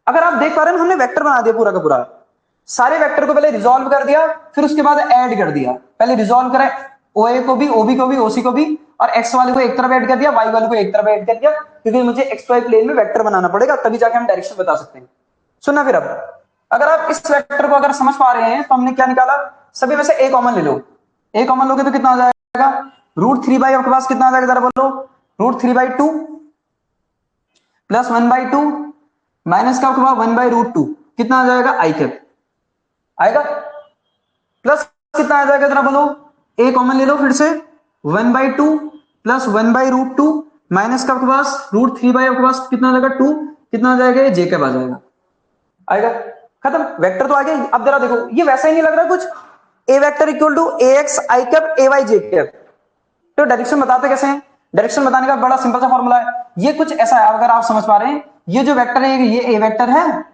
अगर आप देख पा रहे हैं, हमने वेक्टर बना दिया पूरा का पूरा। सारे वेक्टर को पहले रिजॉल्व कर दिया, फिर उसके बाद ऐड कर दिया। पहले रिजॉल्व करा ओए को भी, ओबी को भी, ओसी को भी, और एक्स वाले को एक तरफ ऐड कर दिया, वाई वाले को एक तरफ ऐड कर दिया, क्योंकि मुझे एक्स वाई प्लेन में वेक्टर बनाना पड़ेगा, तभी जाके हम डायरेक्शन बता सकते हैं। सुनना फिर, अब अगर आप इस वेक्टर को अगर समझ पा रहे हैं तो हमने क्या निकाला, सभी में से ए कॉमन ले लो। ए कॉमन लोगे तो कितना आ जाएगा, √3 आपके पास कितना आ जाएगा जरा बोलो, √3/2 प्लस 1/2 माइनस का आपके पास 1/√2 कितना आ जाएगा, आई कैप आएगा, प्लस कितना आ जाएगा जरा बोलो, ए कॉमन ले लो फिर से, 1/2 प्लस 1/√2 माइनस का आपके पास √3 आपके पास कितना आ जाएगा 2, कितना आ जाएगा, ये जे कैप आ जाएगा, आएगा, खत्म, वेक्टर तो आ गया। अब जरा देखो, ये वैसा ही नहीं लग रहा कुछ, A vector equal to A X I cap A Y J cap. तो डायरेक्शन बताते कैसे हैं, डायरेक्शन बताने का बड़ा सिंपल सा फॉर्मूला है, ये कुछ ऐसा है, अगर आप समझ पा रहे हैं, ये जो वेक्टर है ये ए वेक्टर है,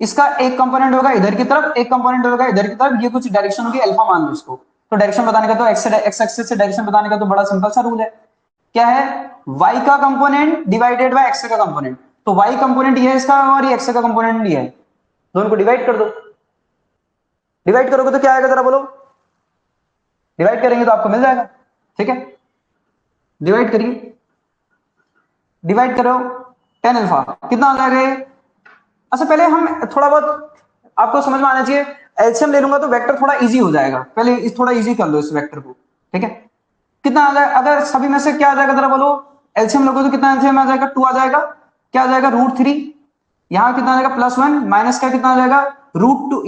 इसका एक कंपोनेंट होगा इधर की तरफ, एक कंपोनेंट होगा इधर की तरफ, ये कुछ डायरेक्शन होगी अल्फा मान लो इसको। तो डायरेक्शन बताने का तो एक्स एक्सिस से डायरेक्शन बताने का तो बड़ा सिंपल सा रूल है, क्या है, y का कंपोनेंट डिवाइडेड बाय x का कंपोनेंट। तो y कंपोनेंट ये है इसका और ये x का कंपोनेंट ये है, दोनों को डिवाइड कर दो, डिवाइड करोगे तो क्या आएगा जरा बोलो, डिवाइड करेंगे तो आपको मिल जाएगा, ठीक है, डिवाइड करिए, डिवाइड करो, tan अल्फा कितना आ जाएगा, अच्छा पहले हम थोड़ा बहुत आपको समझ में आना चाहिए, एलसीएम ले लूंगा तो वेक्टर थोड़ा इजी हो जाएगा, पहले इस थोड़ा इजी कर लो इस वेक्टर को, ठीक है, कितना आ जाएगा, अगर सभी में से क्या आ जाएगा जरा बोलो, एलसीएम लोगोगे तो कितना एलसीएम आ जाएगा, 2 आ जाएगा, क्या आ जाएगा, √3, यहां कितना आ जाएगा +1 माइनस का कितना आ जाएगा, √2,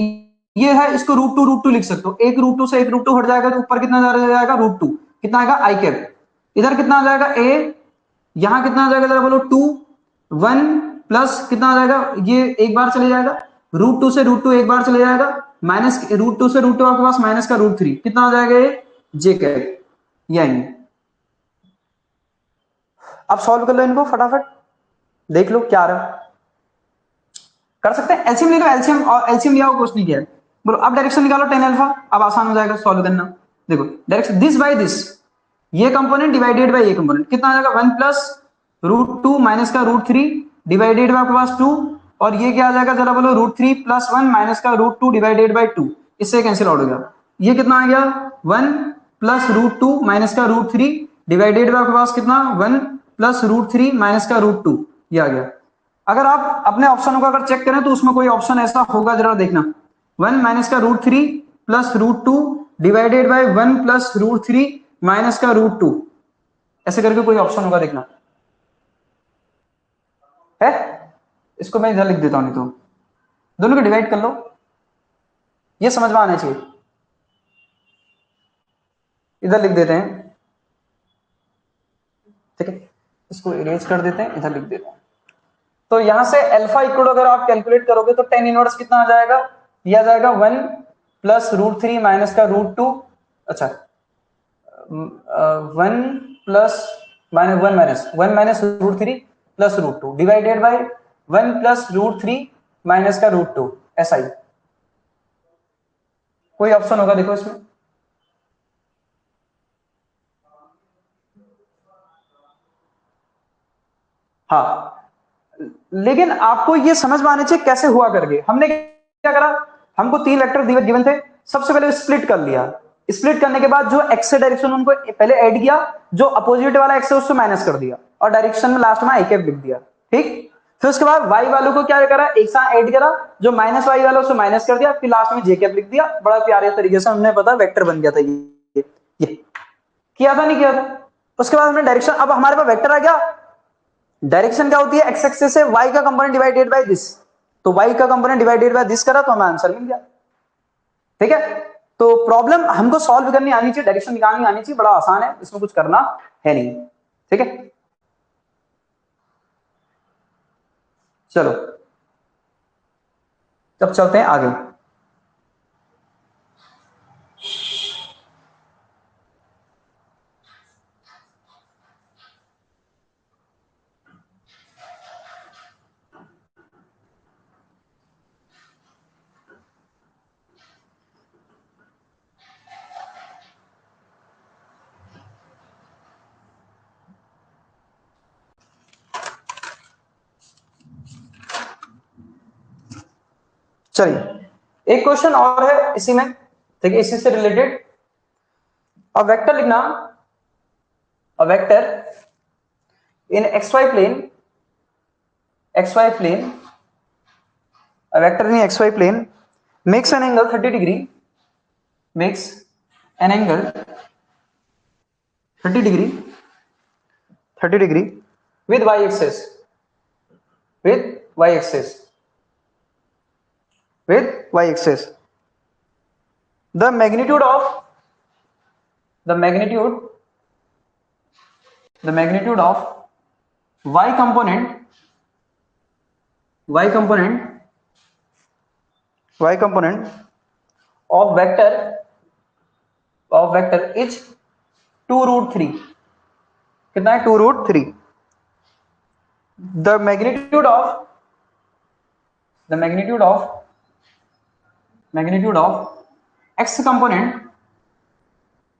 ये है, इसको √2 लिख सकते हो, एक √2 से एक √2 हट जाएगा तो ऊपर कितना जाएगा, √2, कितना आएगा आई कैप, इधर कितना आ जाएगा ए, यहां कितना आ जाएगा जरा बोलो 2, 1 प्लस कितना आ जाएगा, ये एक बार चले जाएगा, √2 से √2 एक बार चले जाएगा, माइनस √2 से √2 आपके पास माइनस का √3 कितना आ जाएगा, ये जे कैप, यानी अब सॉल्व कर लो इनको फटाफट, देख लो क्या आ रहा, कर सकते हैं, एलसीएम ले लो, एलसीएम और एलसीएम लिया हो कुछ नहीं किया है, बोलो अब डायरेक्शन निकालो tan अल्फा, अब आसान हो जाएगा सॉल्व करना, देखो डायरेक्शन दिस बाय दिस, ये कंपोनेंट डिवाइडेड बाय ये कंपोनेंट कितना आ जाएगा, 1 प्लस √2 माइनस का √3 डिवाइडेड बाय आपके पास 2, और ये क्या आ जाएगा जरा बोलो, √3 प्लस 1 माइनस का √2 डिवाइडेड बाय 2, इससे कैंसिल आउट हो गया, ये कितना आ गया, 1 प्लस √2 माइनस का √3 डिवाइडेड बाय आपके पास कितना, 1 प्लस √3 माइनस का √2, ये आ गया। अगर आप अपने ऑप्शन को अगर चेक करें तो उसमें कोई ऑप्शन ऐसा होगा जरा देखना, 1 माइनस का √3 plus √2 divided by 1 plus √3 minus का √2, ऐसे करके कोई ऑप्शन होगा देखना, है, इसको मैं इधर लिख देता हूं, नहीं तो दोनों को डिवाइड कर लो, ये समझ में आना चाहिए, इधर लिख देते हैं, ठीक है, इसको इरेज कर देते हैं, इधर लिख देते हैं, तो यहां से अल्फा इक्वल अगर आप कैलकुलेट करोगे तो tan इनवर्स कितना आ जाएगा, यह आ जाएगा 1 प्लस √3 माइनस का √2, अच्छा 1 plus minus √3 plus √2 divided by 1 plus √3 minus का √2, ऐसा ही कोई ऑप्शन होगा देखो इसमें, हाँ, लेकिन आपको ये समझ में आने चाहिए कैसे हुआ करके, हमने क्या करा, हमको 3 वेक्टर गिवन थे, सबसे पहले स्प्लिट कर लिया, स्प्लिट करने के बाद जो एक्स से डायरेक्शन उनको पहले ऐड किया, जो अपोजिट वाला एक्स है उससे माइनस कर दिया, और डायरेक्शन में लास्ट में आई कैप लिख दिया, ठीक, फिर उसके बाद वाई वालों को क्या करा, एक साथ ऐड करा, जो माइनस वाई वाला उससे माइनस कर दिया, फिर लास्ट में जे कैप लिख दिया, बड़ा प्यारे तरीके से हमने पता वेक्टर बन गया था, ये किया था नहीं किया था, उसके बाद हमने डायरेक्शन, अब हमारे पास वेक्टर आ गया, डायरेक्शन क्या होती है, एक्स एक्सिस से y का कंपोनेंट डिवाइडेड बाय दिस, तो y का कंपोनेंट डिवाइडेड बाय दिस करा तो हमें आंसर मिल गया, ठीक है, तो प्रॉब्लम हमको सॉल्व करनी आनी चाहिए, डायरेक्शन निकालनी आनी चाहिए, बड़ा आसान है, इसमें कुछ करना है नहीं, ठीक है, चलो तब चलते हैं आगे। चलिए एक क्वेश्चन और है इसी में, ठीक है, इसी से रिलेटेड। अब वेक्टर लिखना, a vector in X Y plane, xy plane, a vector in xy plane makes an angle 30 degree, makes an angle 30 degree, 30 degree with y axis, with y axis, with y axis. The magnitude of, the magnitude, the magnitude of y component, y component, y component of vector, of vector is 2 root 3. कितना है? 2 root 3. The magnitude of, the magnitude of, magnitude of x component,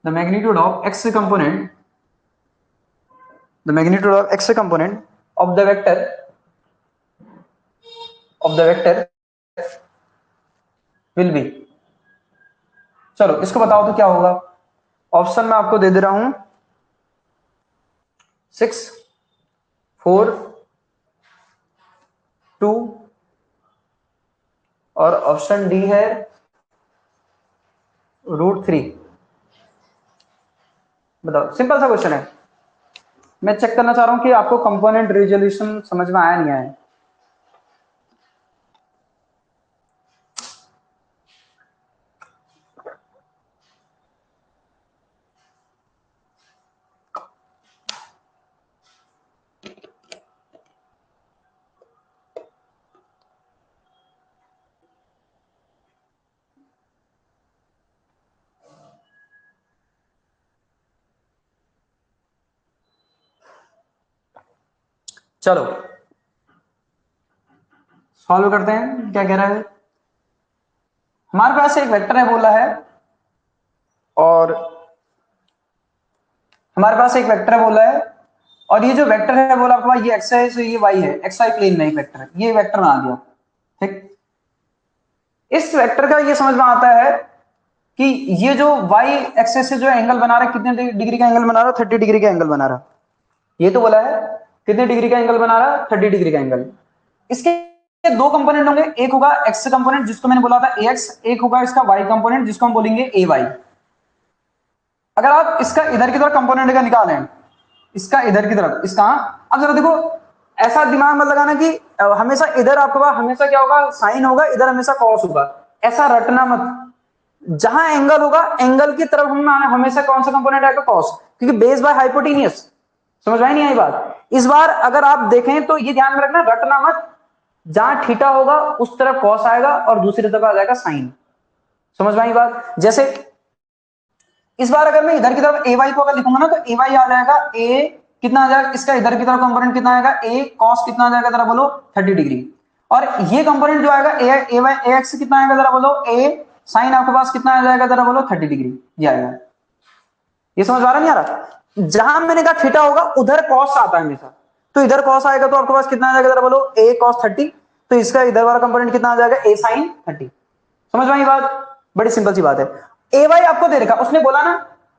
the magnitude of x component, the magnitude of x component of the vector, of the vector will be, चलो इसको बताओ तो क्या होगा। Option में आपको दे दे रहा हूं 6, 4, 2 और ऑप्शन डी है √3। बताओ, सिंपल सा क्वेश्चन है। मैं चेक करना चाह रहा हूं कि आपको कंपोनेंट रिजोल्यूशन समझ में आया नहीं आया। चलो सॉल्व करते हैं, क्या कह रहा है। हमारे पास एक वेक्टर है बोला है, और हमारे पास एक वेक्टर है बोला है, और ये जो वेक्टर है बोला आपके पास ये एक्स है, तो ये वाई है, एक्स वाई प्लेन में एक वेक्टर है, ये वेक्टर बना दिया। ठीक, इस वेक्टर का ये समझ में आता है कि ये जो वाई एक्सेस से जो एंगल बना रहा है, कितने डिग्री का एंगल बना रहा है? 30 डिग्री का एंगल बना रहा है। ये तो बोला है कितने डिग्री का एंगल बना रहा है? 30 डिग्री का एंगल। इसके दो कंपोनेंट होंगे, एक होगा एक्स कंपोनेंट जिसको मैंने बोला था एक्स, एक होगा इसका वाई कंपोनेंट जिसको हम बोलेंगे ए वाई। अगर आप इसका इधर की तरफ कंपोनेंट का निकालें, इसका इधर की तरफ, इसका, अब जरा देखो, ऐसा दिमाग मत लगाना कि हमेशा इधर आपके पास हमेशा क्या होगा? साइन होगा, इधर हमेशा कॉस होगा। ऐसा रटना मत। जहां एंगल होगा, एंगल की तरफ हम हमेशा कौन सा कंपोनेंट आएगा? कॉस, क्योंकि बेस बाय हाइपोटेनियस। समझ में नहीं आई बात? इस बार अगर आप देखें तो ये ध्यान में रखना, रटना मत। जहां थीटा होगा उस तरफ कॉस आएगा और दूसरी तरफ आ जाएगा साइन। समझ में आई बात? जैसे इस बार अगर मैं इधर की तरफ ए वाई को अगर लिखूंगा ना, तो ए वाई आ जाएगा ए, कितना आ जाएगा इसका इधर की तरफ कंपोनेंट कितना आएगा? ए कॉस कितना आ जाएगा जरा बोलो? 30 डिग्री। और ये कंपोनेंट जो आएगा ए वाई ए एक्स कितना आएगा जरा बोलो? ए साइन आपके पास कितना आ जाएगा जरा बोलो? 30 डिग्री ये आएगा। ये समझ आ रहा नहीं आ रहा? जहां मैंने कहा थीटा होगा उधर कॉस आता है हमेशा, तो इधर कॉस आएगा तो आपके पास कितना आ जाएगा जरा बोलो? ए कॉस 30। तो इसका इधर वाला कंपोनेंट कितना आ जाएगा? ए साइन 30। समझ में आई बात? बड़ी सिंपल सी बात है। ए वाई आपको दे रखा, उसने बोला ना,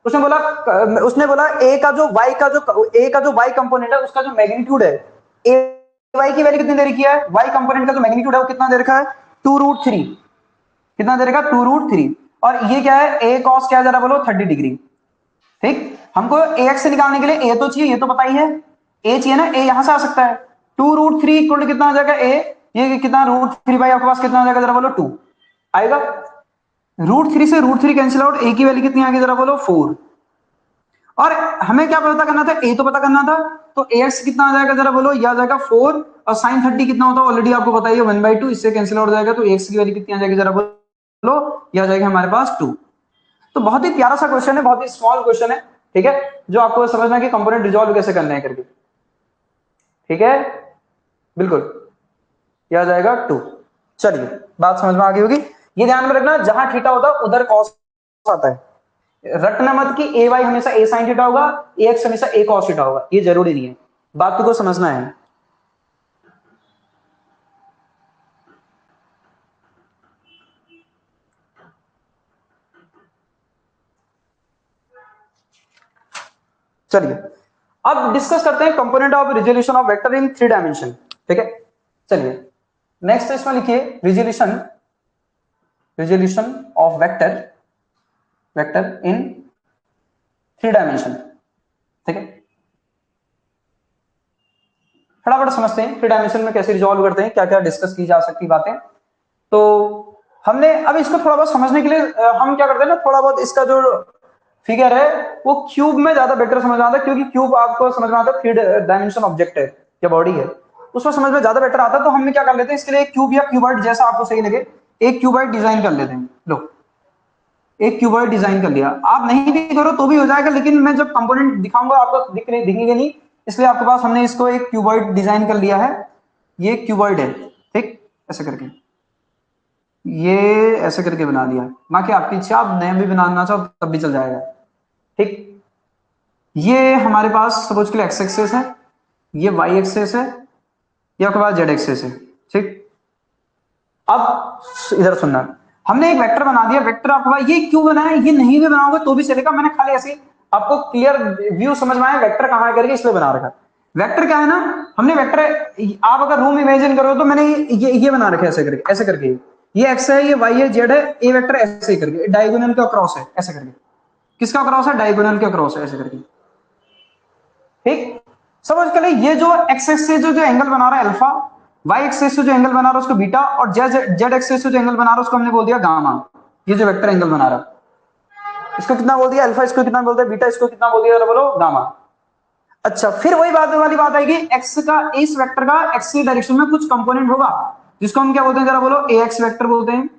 उसने बोला ए का जो वाई का जो ए का जो वाई कंपोनेंट है उसका जो मैग्नीट्यूड है, ए वाई की वैल्यू कितनी दे रखी है? वाई कंपोनेंट का जो मैग्नीट्यूड है वो कितना दे रखा है? 2√3। कितना दे रखा? 2√3। और ये क्या है? ए कॉस क्या जरा बोलो? 30 डिग्री। ठीक, हमको ए एक्स से निकालने के लिए ए तो चाहिए, ये तो पता ही है, ए चाहिए ना, ए यहां से आ सकता है। 2√3 इक्वल टू कितना आ जाएगा? ए, ये कितना √3 बाई आपके पास कितना आ जाएगा जरा बोलो? 2 आएगा। √3 से √3 कैंसिल आउट, ए की वैल्यू कितनी आ गई जरा बोलो? 4। और हमें क्या पता करना था? ए तो पता करना था, तो ए एक्स कितना आ जाएगा जरा बोलो? ये आ जाएगा 4, और साइन 30 कितना होता है ऑलरेडी आपको बताइए 1/2, इससे कैंसिल आउट हो जाएगा, तो एक्स की वैल्यू कितनी आ जाएगी जरा बोलो? ये आ जाएगा हमारे पास 2। तो बहुत ही प्यारा सा क्वेश्चन है, बहुत ही स्मॉल क्वेश्चन है, ठीक है, जो आपको समझना है कि कंपोनेंट रिजॉल्व कैसे करना है करके। ठीक है, बिल्कुल, यह आ जाएगा 2। चलिए, बात समझ में आ गई होगी। ये ध्यान में रखना, जहां थीटा होता है उधर कॉस आता है। रटना मत कि ए वाई हमेशा ए साइन थीटा होगा, ए एक्स हमेशा ए कॉस थीटा होगा, ये जरूरी नहीं है। बात को समझना है। चलिए अब डिस्कस करते हैं component of resolution of vector in 3 dimension. ठीक है, चलिए नेक्स्ट इसमें लिखिए resolution of vector in 3 dimension. ठीक है, फटाफट समझते हैं 3 डायमेंशन में कैसे रिजॉल्व करते हैं, क्या क्या डिस्कस की जा सकती बातें। तो हमने अब इसको थोड़ा बहुत समझने के लिए हम क्या करते हैं ना, थोड़ा बहुत इसका जो फिगर है वो क्यूब में ज्यादा बेटर समझ आता है, क्योंकि क्यूब आपको समझ में आता है 3 डायमेंशन ऑब्जेक्ट है या बॉडी है, उसमें समझ में ज्यादा बेटर आता है। तो हमने क्या कर लेते हैं इसके लिए, क्यूब या क्यूबॉइड जैसा आपको सही लगे, एक क्यूबॉइड डिजाइन कर लेते हैं। लो एक क्यूबॉइड डिजाइन कर लिया, आप नहीं भी करो तो भी हो जाएगा, लेकिन मैं जब कंपोनेंट दिखाऊंगा आपको दिखेंगे नहीं, इसलिए आपके पास हमने इसको एक क्यूबॉइड डिजाइन कर लिया है। ये क्यूबॉइड है, ठीक, ऐसे करके ये ऐसे करके बना दिया, ना कि आपकी इच्छा आप नया भी बनाना चाहो तब भी चल जाएगा। ठीक, ये हमारे पास सपोज के लिए एक्स एक्सेस है, ये वाई एक्सेस है, ये आपके पास जेड एक्सेस है। ठीक, अब इधर सुनना, हमने एक वेक्टर बना दिया, वेक्टर आपके पास ये क्यों बनाया, ये नहीं भी बनाओगे तो भी चलेगा, मैंने खाली ऐसे आपको क्लियर व्यू समझ में आया वेक्टर कहां करके इसलिए बना रखा। वेक्टर क्या है ना, हमने वेक्टर, आप अगर रूम इमेजिन करो तो मैंने ये बना रखे ऐसे करके ये एक्स है, ये वाई है, जेड है, ए वेक्टर ऐसे ही करके डायगोनल का क्रॉस है, ऐसे करके किसका क्रॉस है, डायगोनल का क्रॉस है, ऐसे करके। ठीक, समझ के लिए ये जो एक्सेस से जो एंगल बना रहा है अल्फा, वाई एक्सेस से जो एंगल बना रहा है उसको बीटा, और जेड एक्सेस से जो एंगल बना रहा है उसको हमने बोल दिया गामा। ये जो वेक्टर एंगल बना रहा है इसको कितना बोल दिया अल्फा, इसको कितना बोलते हैं बीटा, इसको कितना बोल दिया बोलो गामा। अच्छा, फिर वही बात वाली बात आएगी, एक्स का, इस वेक्टर का एक्स की डायरेक्शन में कुछ कंपोनेंट होगा जिसको हम क्या बोलते हैं, जरा बोलो, ए एक्स वेक्टर बोलते हैं।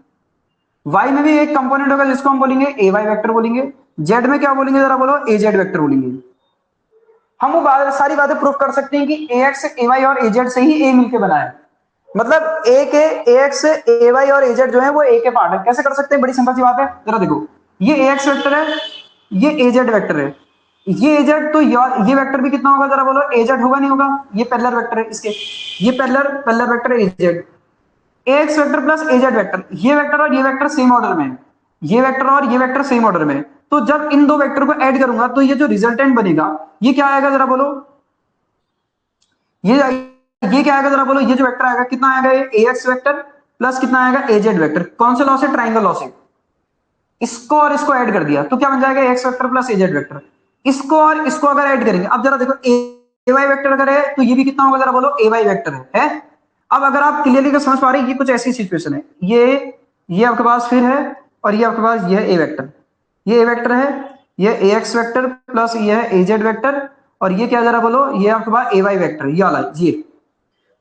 वाई में भी एक कंपोनेंट होगा जिसको हम बोलेंगे ए वाई वेक्टर बोलेंगे। जेड में क्या बोलेंगे, जरा बोलो, ए जेड वेक्टर बोलेंगे। हम वो सारी बातें प्रूफ कर सकते हैं कि ए एक्स, ए वाई और ए जेड से ही ए मिलके बना है, मतलब ए के ए एक्स, ए वाई और ए जेड जो है वो ए के पार्ट है। कैसे कर सकते हैं, बड़ी सिंपल सी बात है, जरा देखो, ये ए एक्स वेक्टर है, ये ए जेड वेक्टर है, ये ए जेड, तो ये वेक्टर भी कितना होगा, जरा बोलो, ए जेड होगा नहीं होगा, ये पैरेलल वेक्टर है इसके, ये पैरेलल वेक्टर है ए जेड, ए एक्स वेक्टर प्लस ए जेड वेक्टर, ये वेक्टर और ये वेक्टर सेम ऑर्डर में है, ये वेक्टर और ये वेक्टर सेम ऑर्डर में है। तो जब इन दो वेक्टर को ऐड करूंगा तो ये जो रिजल्टेंट बनेगा ये क्या आएगा, जरा बोलो, ये क्या आएगा, जरा बोलो, ये जो वेक्टर आएगा कितना आएगा, ए एक्स वेक्टर प्लस कितना आएगा, ए जेड वेक्टर। कौन से लॉ से, ट्राइंगल लॉ से। इसको और इसको ऐड कर दिया तो क्या बन जाएगा, एक्स वेक्टर प्लस ए जेड वेक्टर। इसको और इसको अगर ऐड करेंगे, अब जरा देखो, ए वाई वेक्टर अगर है तो ये भी कितना होगा, जरा बोलो, ए वाई वेक्टर है। अब अगर आप क्लियरली समझ पा रहे हैं, ये कुछ ऐसी सिचुएशन है, ये आपके पास फिर है, और ये आपके पास ये है ए वेक्टर, ये ए वेक्टर है, ये ए एक्स वेक्टर प्लस ये है ए जेड वेक्टर, और ये क्या, जरा बोलो, ये आपके पास ए वाई वेक्टर, ये वाला ये।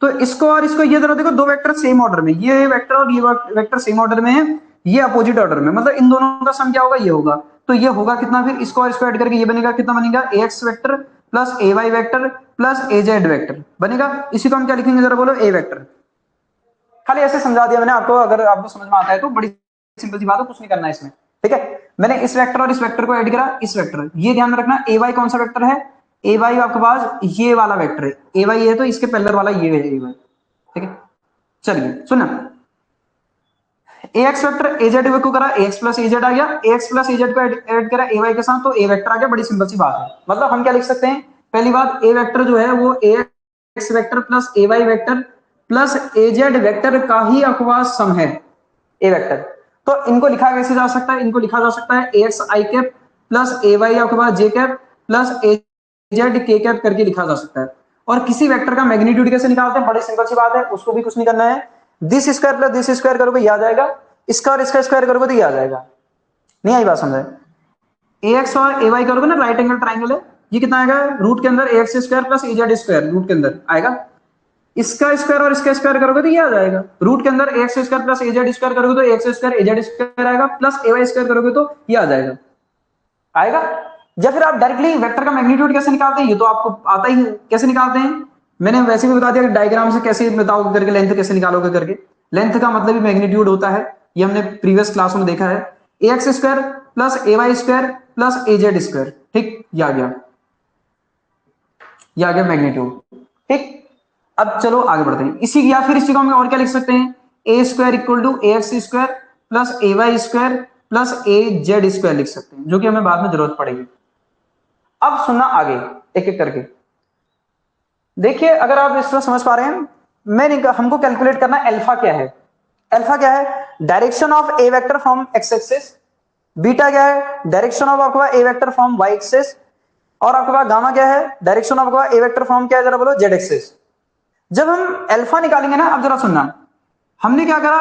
तो इसको और इसको, ये जरा देखो, दो वेक्टर सेम ऑर्डर में, ये वेक्टर और ये वेक्टर सेम ऑर्डर में है, ये अपोजिट ऑर्डर में, मतलब इन दोनों का सम क्या होगा, ये होगा। तो ये होगा कितना, फिर इसको और इसको ऐड करके ये बनेगा कितना, बनेगा ए एक्स वेक्टर प्लस ए वाई वेक्टर प्लस ए जेड वेक्टर बनेगा। इसी को हम क्या लिखेंगे, जरा बोलो, ए वेक्टर। खाली ऐसे समझा दिया मैंने आपको, अगर आपको समझ में आता है तो बड़ी सिंपल सी बात है, कुछ नहीं करना है इसमें। ठीक है, मैंने इस वेक्टर और इस वेक्टर को ऐड करा, इस वेक्टर, ये ध्यान रखना, ए वाई कौन सा वेक्टर है, ए वाई आपके पास ये वाला वेक्टर है, ए वाई है तो इसके पैरेलल वाला ये है ए वाई। ठीक है, चलिए सुनना, ए एक्स वेक्टर ए जेड को करा, ए एक्स प्लस ए जेड आ गया, ए एक्स प्लस ए जेड को ऐड करा ए वाई के साथ तो ए वेक्टर आ गया। बड़ी सिंपल सी बात है, मतलब हम क्या लिख सकते हैं, पहली बात, ए वेक्टर जो है वो ए एक्स वेक्टर प्लस ए वाई वेक्टर प्लस ए जेड वेक्टर का ही अपवाद सम है, ए वेक्टर। तो इनको लिखा कैसे जा सकता है, इनको लिखा जा सकता है ए X I cap plus A Y आपके पास जे कैप प्लस ए जेड के कैप करके लिखा जा सकता है। और किसी वेक्टर का मैग्नीट्यूड कैसे निकालते हैं, बड़ी सिंपल सी बात है, उसको भी कुछ नहीं करना है, this square plus this square करोगे ये आ जाएगा, इसका और इसका स्क्वायर करोगे तो ये आ जाएगा। नहीं आई बात समझ, ए एक्स और ए वाई करोगे ना, राइट एंगल ट्राइंगल है, ये कितना आएगा, रूट के अंदर ए एक्स स्क्वायर प्लस ए जेड स्क्वायर रूट के अंदर आएगा, इसका स्क्वायर और इसका स्क्वायर करोगे तो ये आ जाएगा, रूट के अंदर ए एक्स स्क्वायर प्लस ए जेड स्क्वायर करोगे तो ए एक्स स्क्वायर ए जेड स्क्वायर आएगा, प्लस ए वाई स्क्वायर करोगे तो ये आ जाएगा। या फिर आप डायरेक्टली वेक्टर का मैग्नीट्यूड कैसे निकालते हैं, ये तो आपको आता ही, कैसे निकालते हैं, मैंने वैसे भी बता दिया कि डायग्राम से कैसे बताओगे करके, लेंथ कैसे निकालोगे करके। लेंथ का मतलब ही मैग्नीट्यूड होता है, ये हमने प्रीवियस क्लासों में देखा है, ए एक्स स्क्वायर प्लस ए वाई स्क्वायर प्लस ए जेड स्क्वायर। ठीक, ये आ गया मैग्नीट्यूड। ठीक, अब चलो आगे बढ़ते हैं इसी, या फिर इसी को हम और क्या लिख सकते हैं, A square equal to A X square plus A Y square plus A Z square लिख सकते हैं, जो कि हमें बाद में जरूरत पड़ेगी। अब सुनना आगे एक एक करके। देखिए अगर आप इसको समझ पा रहे हैं, हमको कैलकुलेट करना अल्फा क्या है। अल्फा क्या है? Direction of A vector from x axis. Beta क्या है? डायरेक्शन ऑफ आपका ए वेक्टर फ्रॉम वाई एक्सिस। और आपके पास गामा क्या है? Direction of A vector from क्या है, जरा बोलो, जेड एक्सिस। जब हम अल्फा निकालेंगे ना, अब जरा सुनना, हमने क्या करा,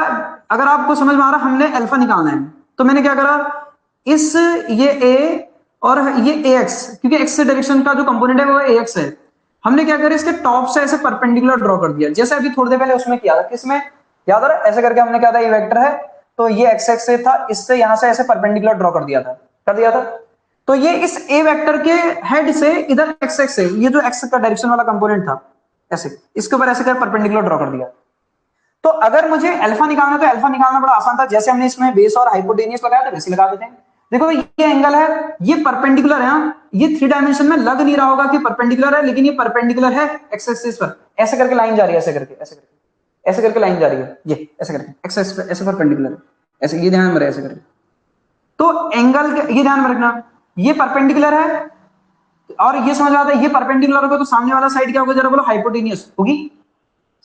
अगर आपको समझ में आ रहा, हमने अल्फा निकालना है तो मैंने क्या करा, इस ये ए और ये ए एक्स, क्योंकि एक्स डायरेक्शन का जो कंपोनेंट है वो ए एक्स है, हमने क्या करा, इसके टॉप से ऐसे परपेंडिकुलर ड्रॉ कर दिया, जैसे अभी थोड़ी देर पहले उसमें किया था। किसमें याद आ रहा है? ऐसे करके हमने क्या था, ये वेक्टर है तो ये एक्स एक्स से था, इससे यहां से ऐसे परपेंडिकुलर ड्रॉ कर दिया था। तो ये इस ए वेक्टर के हेड से इधर एक्स एक्स से, ये जो एक्स का डायरेक्शन वाला कंपोनेंट था, ऐसे इसके ऊपर ऐसे कर परपेंडिकुलर ड्रॉ कर दिया। तो अगर मुझे अल्फा निकालना, तो अल्फा निकालना बड़ा आसान था, जैसे हमने इसमें बेस और हाइपोटेनियस लगाया था वैसे लगा देते हैं। देखो ये एंगल है, ये परपेंडिकुलर है, ये 3 डायमेंशन में लग नहीं रहा होगा कि परपेंडिकुलर है, लेकिन ये परपेंडिकुलर है एक्स एक्सिस पर। ऐसे करके लाइन जा रही है, ऐसे करके लाइन जा रही है, ये ऐसे करके एक्स एक्सिस पे ऐसे परपेंडिकुलर है, ऐसे, ये ध्यान में रहे, ऐसे करके। तो एंगल ये ध्यान में रखना, ये परपेंडिकुलर है और ये समझ आता है, ये परपेंडिकुलर होगा तो सामने वाला साइड क्या होगा, जरा बोलो, हाइपोटेनियस होगी।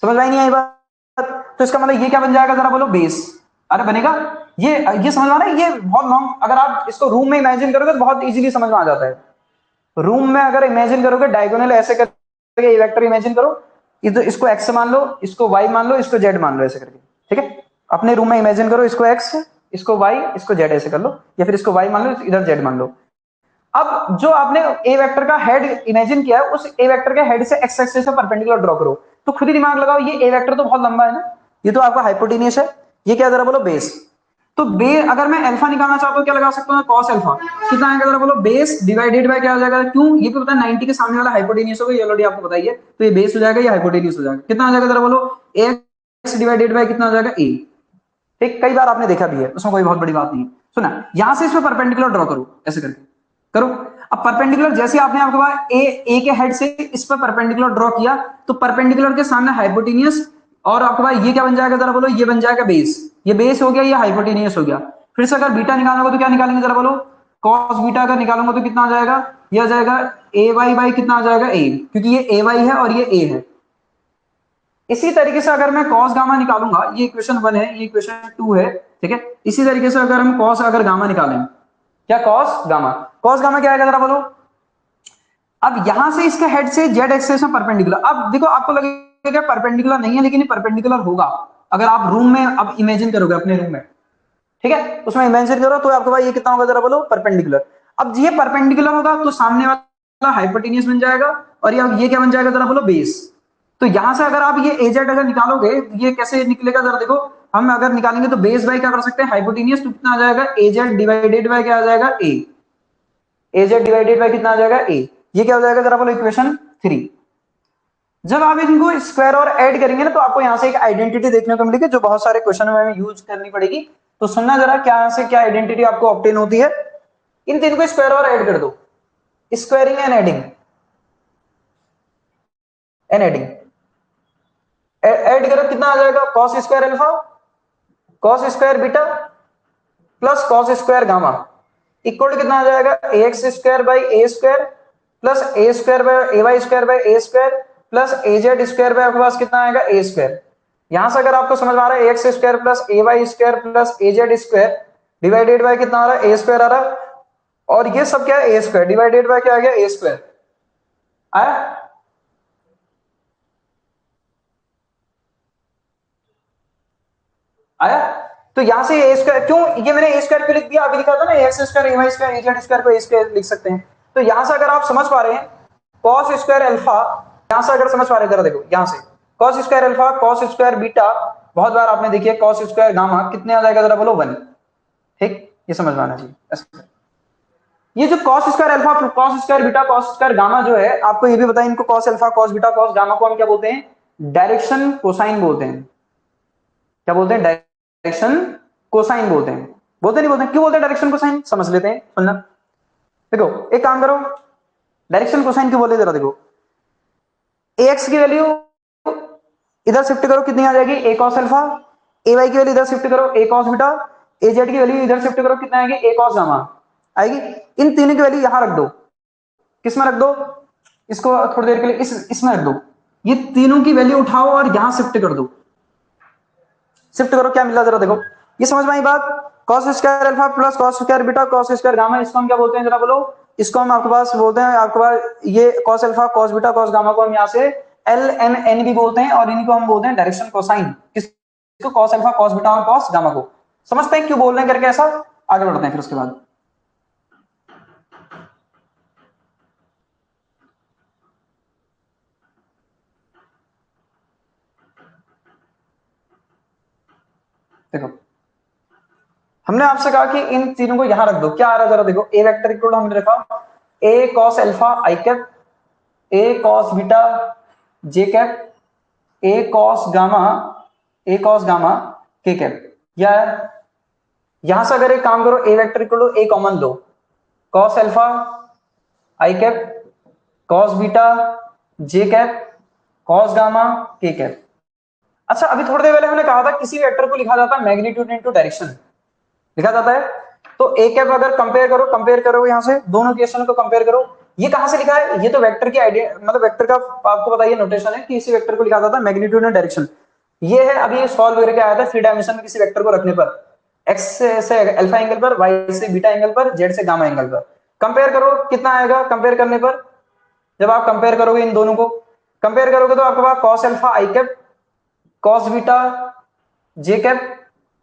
समझ में नहीं आई बात? तो इसका मतलब ये क्या बन जाएगा, जरा बोलो, बेस। अरे बनेगा, ये समझ में आ रहा है, ये बहुत लॉन्ग, अगर आप इसको रूम में इमेजिन करोगे तो बहुत इजीली समझ में आ जाता है। रूम में अगर इमेजिन करोगे, डायगोनल ऐसे करके ये वेक्टर इमेजिन करो, इधर इसको एक्स मान लो, इसको वाई मान लो, इसको जेड मान लो, ऐसे करके, ठीक है। अपने रूम में इमेजिन करो, इसको एक्स, इसको वाई, इसको जेड ऐसे कर लो, या फिर इसको वाई मान लो, इधर जेड मान लो। अब जो आपने ए वेक्टर का हेड इमेजिन किया है, उस ए वेक्टर के हेड से एक्स एक्सिस से परपेंडिकुलर ड्रॉ करो। तो खुद ही दिमाग लगाओ, ये ए वेक्टर तो बहुत लंबा है ना, ये तो आपका हाइपोटेनियस है, ये क्या, जरा बोलो, बेस। तो अगर मैं अल्फा निकालना चाहता हूं, क्या लगा सकता हूं, कॉस अल्फा। कितना आएगा, जरा बोलो, बेस डिवाइडेड बाय क्या हो जाएगा, क्यों, ये भी पता है 90 के सामने वाला हाइपोटेनियस होगा, ये ऑलरेडी आपको बताइए, तो ये बेस हो जाएगा, ये हाइपोटेनियस हो जाएगा। कितना आ जाएगा, जरा बोलो, एक्स डिवाइडेड बाय कितना हो जाएगा, ए। ठीक, कई बार आपने देखा भी है, उसमें कोई बहुत बड़ी बात नहीं है। सुना, यहां से इसमें परपेंडिकुलर ड्रॉ करो, ऐसे करके करो। अब परपेंडिकुलर जैसे आपने आपके पास ए के हेड से इस पर परपेंडिकुलर ड्रॉ किया, तो परपेंडिकुलर के सामने हाइपोटेनियस, और आपके पास ये क्या बन जाएगा, जरा बोलो, ये बन जाएगा बेस। ये बेस हो गया, ये हाइपोटेनियस हो गया। फिर से अगर बीटा निकालना होगा तो क्या निकालेंगे, जरा बोलो, कॉस बीटा अगर निकालूंगा तो कितना आ जाएगा, ये आ जाएगा ए वाई बाई कितना आ जाएगा, ए, क्योंकि ये ए वाई है और ये ए है। इसी तरीके से अगर मैं कॉस गामा निकालूंगा, ये इक्वेशन 1 है, ये इक्वेशन 2 है, ठीक है। इसी तरीके से अगर हम कॉस अगर गामा निकालें, क्या, कॉस गामा क्या आएगा, जरा बोलो। अब यहां से इसके हेड से जेड एक्सिस में परपेंडिकुलर, अब देखो आपको लगेगा परपेंडिकुलर नहीं है, लेकिन ये परपेंडिकुलर होगा। अगर आप रूम में अब इमेजिन करोगे अपने रूम में, ठीक है, उसमें इमेजिन करो, तो आपके पास ये कितना होगा, जरा बोलो, परपेंडिकुलर। अब ये परपेंडिकुलर होगा तो सामने वाला हाइपोटेनियस बन जाएगा, और ये क्या बन जाएगा, जरा बोलो, बेस। तो यहां से अगर आप ये एजेड अगर निकालोगे, ये कैसे निकलेगा, जरा देखो। हम अगर निकालेंगे तो बेस बाय क्या कर सकते हैं, हाइपोटेनियस, तो कितना आ जाएगा, एजेड डिवाइडेड बाय क्या आ जाएगा, ए। एजेड डिवाइडेड बाय कितना आ जाएगा, ए। ये क्या हो जाएगा, जरा बोलो, इक्वेशन 3। जब आप इनको स्क्वायर और ऐड करेंगे ना, तो आपको यहां से एक आइडेंटिटी देखने को मिलेगी, जो बहुत सारे क्वेश्चन में हमें यूज करनी पड़ेगी। तो सुनना जरा, क्या से क्या आइडेंटिटी आपको ऑब्टेन होती है। इन तीन को स्क्वायर और ऐड कर दो, स्क्वायरिंग एंड एडिंग, ऐड करो, कितना आ जाएगा, cos square alpha, cos square beta, plus cos square gamma, equal कितना आ जाएगा, A X square by A square, plus A square by A Y square by A square, plus A Z square by आपके पास कितना आएगा, ए square. यहां से अगर आपको समझ में आ रहा है, X square plus A Y square plus A Z square divided by कितना आ रहा है, ए स्क्वायर आ रहा है, और ये सब क्या है, ए स्क्वायर डिवाइडेड बाय क्या आ गया, ए स्क्वायर आया। आया। तो यहां से ए स्क्वायर, क्यों ये मैंने ए स्क्वायर क्यों लिख दिया, अभी लिखा था ना, एक्स स्क्वायर ए वाई स्क्वायर ए जेड स्क्वायर को ए स्क्वायर लिख सकते हैं। तो यहां से अगर आप समझ पा रहे हैं, कॉस स्क्वायर अल्फा, यहां से अगर समझ पा रहे हैं, जरा देखो, यहां से cos square alpha, cos square beta, बहुत बार आपने देखिए, कॉस स्क्वायर गामा कितने आ जाएगा, जरा बोलो, 1। ठीक, ये समझ में आना चाहिए। ये जो cos square alpha, cos square beta, cos square gamma जो है, आपको ये भी बताया, इनको cos alpha, cos beta, cos gamma को हम क्या बोलते हैं, डायरेक्शन कोसाइन बोलते हैं। क्या बोलते हैं, डायरेक्शन कोसाइन बोलते हैं। बोलते नहीं बोलते, क्यों बोलते हैं डायरेक्शन कोसाइन, समझ लेते हैं, सुनना। देखो एक काम करो, डायरेक्शन कोसाइन क्यों बोलते, जरा देखो, एक्स की वैल्यू इधर शिफ्ट करो, कितनी आ जाएगी, ए कॉस अल्फा, ए वाई की वैल्यू इधर शिफ्ट करो, ए कॉस बीटा, ए जेड की वैल्यू इधर शिफ्ट करो, कितना आएगी, ए कॉस गामा आएगी। इन तीनों की वैल्यू यहां रख दो, किस में रख दो, इसको थोड़ी देर के लिए इसमें रख दो, ये तीनों की वैल्यू उठाओ और यहां शिफ्ट कर दो, शिफ्ट करो, क्या मिला जरा देखो, ये समझ में आई बात। Cos square alpha plus cos square beta cos square gamma, इसको हम क्या बोलते हैं जरा बोलो, इसको हम आपके पास बोलते हैं, आपके पास ये cos alpha cos beta cos gamma को हम यहाँ से एल एम एन भी बोलते हैं, और इनको हम बोलते हैं डायरेक्शन कोसाइन, किसको, कॉस अल्फा कॉस बीटा और कॉस गामा को। समझते हैं क्यों बोल रहे हैं करके ऐसा, आगे बढ़ते हैं फिर उसके बाद। देखो हमने आपसे कहा कि इन तीनों को यहां रख दो, क्या आ रहा है जरा देखो, ए वेक्टर इक्वल हमने रखा A cos alpha I cap, A cos beta J cap, A cos gamma K cap, या यहां से अगर एक काम करो, A vector equal to A common लो, cos alpha I cap cos beta J cap cos gamma K cap. अच्छा अभी थोड़ी देर पहले हमने कहा था किसी वेक्टर को लिखा जाता है मैग्नीट्यूड इनटू डायरेक्शन, लिखा जाता है। तो ए कैप अगर कंपेयर करो यहां से दोनों इक्वेशन को कंपेयर करो, ये कहां से लिखा है, ये तो वेक्टर की आइडिया, मतलब वेक्टर का आपको बताइए नोटेशन है कि इसी वेक्टर को लिखा जाता है मैग्नीट्यूड एंड डायरेक्शन। ये है अभी सॉल्व करके आया था 3 डायमेंशन में किसी वेक्टर को रखने पर, एक्स से अल्फा एंगल पर, वाई से बीटा एंगल पर, जेड से गामा एंगल पर। कंपेयर करो कितना आएगा कंपेयर करने पर, जब आप कंपेयर करोगे इन दोनों को, कंपेयर करोगे तो आपके पास cos alpha I cap cos beta J cap